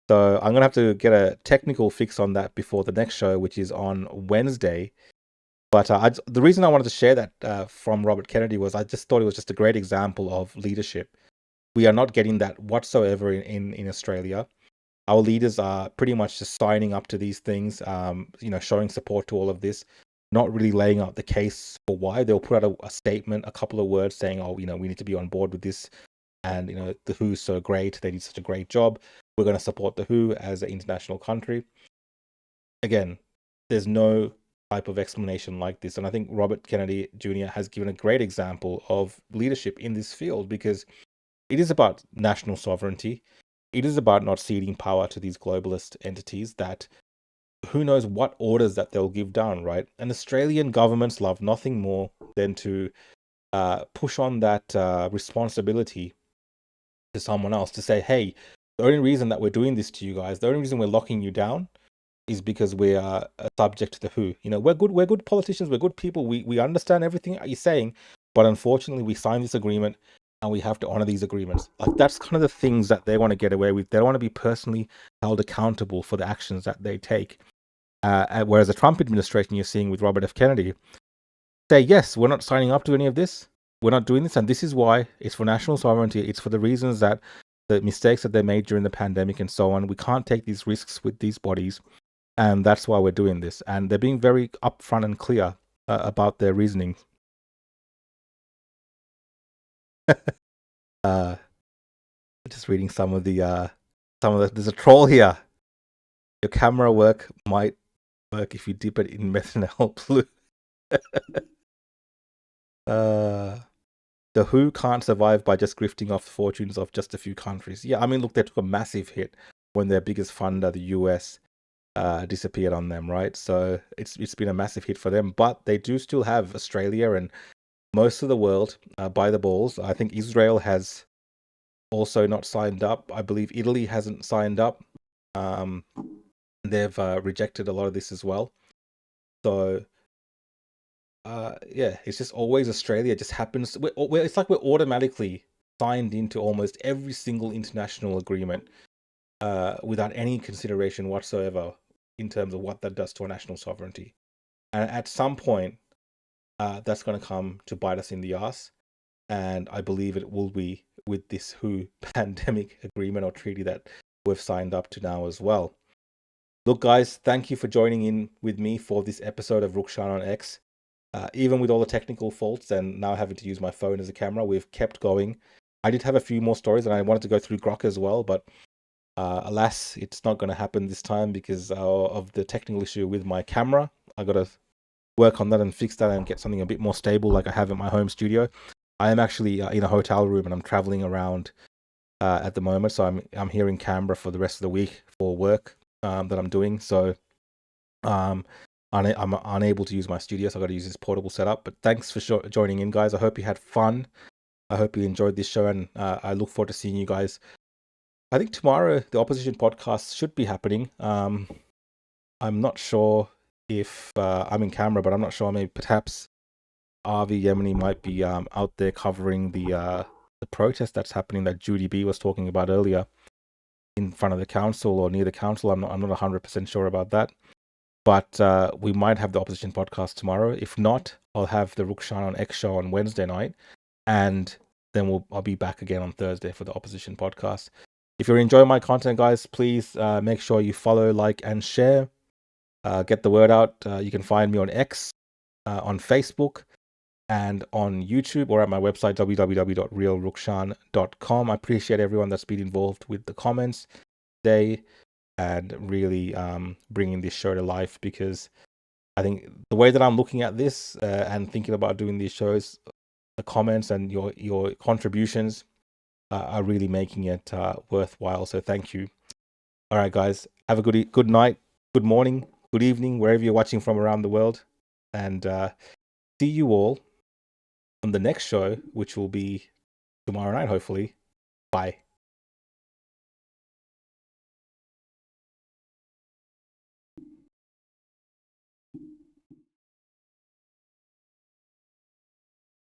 So I'm gonna have to get a technical fix on that before the next show, which is on Wednesday. But the reason I wanted to share that from Robert Kennedy was I just thought it was just a great example of leadership. We are not getting that whatsoever in Australia. Our leaders are pretty much just signing up to these things, showing support to all of this, not really laying out the case for why. They'll put out a statement, a couple of words saying, we need to be on board with this. And, the WHO's so great. They did such a great job. We're going to support the WHO as an international country. Again, there's no type of explanation like this. And I think Robert Kennedy Jr. has given a great example of leadership in this field because it is about national sovereignty. It is about not ceding power to these globalist entities that who knows what orders that they'll give down, right? And Australian governments love nothing more than to push on that responsibility to someone else to say, hey, the only reason that we're doing this to you guys, the only reason we're locking you down is because we are subject to the WHO. We're good politicians, we're good people, we understand everything you're saying, but unfortunately we signed this agreement and we have to honor these agreements. Like, that's kind of the things that they want to get away with. They don't want to be personally held accountable for the actions that they take. Whereas the Trump administration you're seeing with Robert F. Kennedy say, yes, we're not signing up to any of this. We're not doing this. And this is why it's for national sovereignty. It's for the reasons that the mistakes that they made during the pandemic and so on. We can't take these risks with these bodies. And that's why we're doing this. And they're being very upfront and clear about their reasoning. Just reading some of the there's a troll here. Your camera might work if you dip it in methanol blue. The WHO can't survive by just grifting off the fortunes of just a few countries. Yeah, I mean, look, they took a massive hit when their biggest funder, the US, disappeared on them, right? So it's been a massive hit for them, but they do still have Australia and most of the world by the balls. I think Israel has also not signed up. I believe Italy hasn't signed up. They've rejected a lot of this as well. So it's just always Australia. It just happens. It's like we're automatically signed into almost every single international agreement without any consideration whatsoever in terms of what that does to our national sovereignty. And at some point, that's going to come to bite us in the ass. And I believe it will be with this WHO pandemic agreement or treaty that we've signed up to now as well. Look, guys, thank you for joining in with me for this episode of Rukshan on X. Even with all the technical faults and now having to use my phone as a camera, we've kept going. I did have a few more stories, and I wanted to go through Grok as well, but alas, it's not going to happen this time because of the technical issue with my camera. I got to work on that and fix that and get something a bit more stable, like I have in my home studio. I am actually in a hotel room, and I'm traveling around at the moment, so I'm here in Canberra for the rest of the week for work that I'm doing. So I'm unable to use my studio, so I got to use this portable setup. But thanks for joining in, guys. I hope you had fun. I hope you enjoyed this show, and I look forward to seeing you guys. I think tomorrow the opposition podcast should be happening. I'm not sure if I'm in Canberra, but I'm not sure. Maybe perhaps Avi Yemeni might be out there covering the protest that's happening that Judy B was talking about earlier in front of the council or near the council. I'm not 100% sure about that. But we might have the opposition podcast tomorrow. If not, I'll have the Rukshan on X show on Wednesday night, and then I'll be back again on Thursday for the opposition podcast. If you're enjoying my content, guys, please make sure you follow, like, and share. Get the word out. You can find me on X, on Facebook, and on YouTube, or at my website, www.realrukshan.com. I appreciate everyone that's been involved with the comments today and really bringing this show to life, because I think the way that I'm looking at this and thinking about doing these shows, the comments and your contributions are really making it worthwhile. So thank you. All right, guys, have a good night, good morning, good evening, wherever you're watching from around the world, and see you all on the next show, which will be tomorrow night, hopefully. Bye.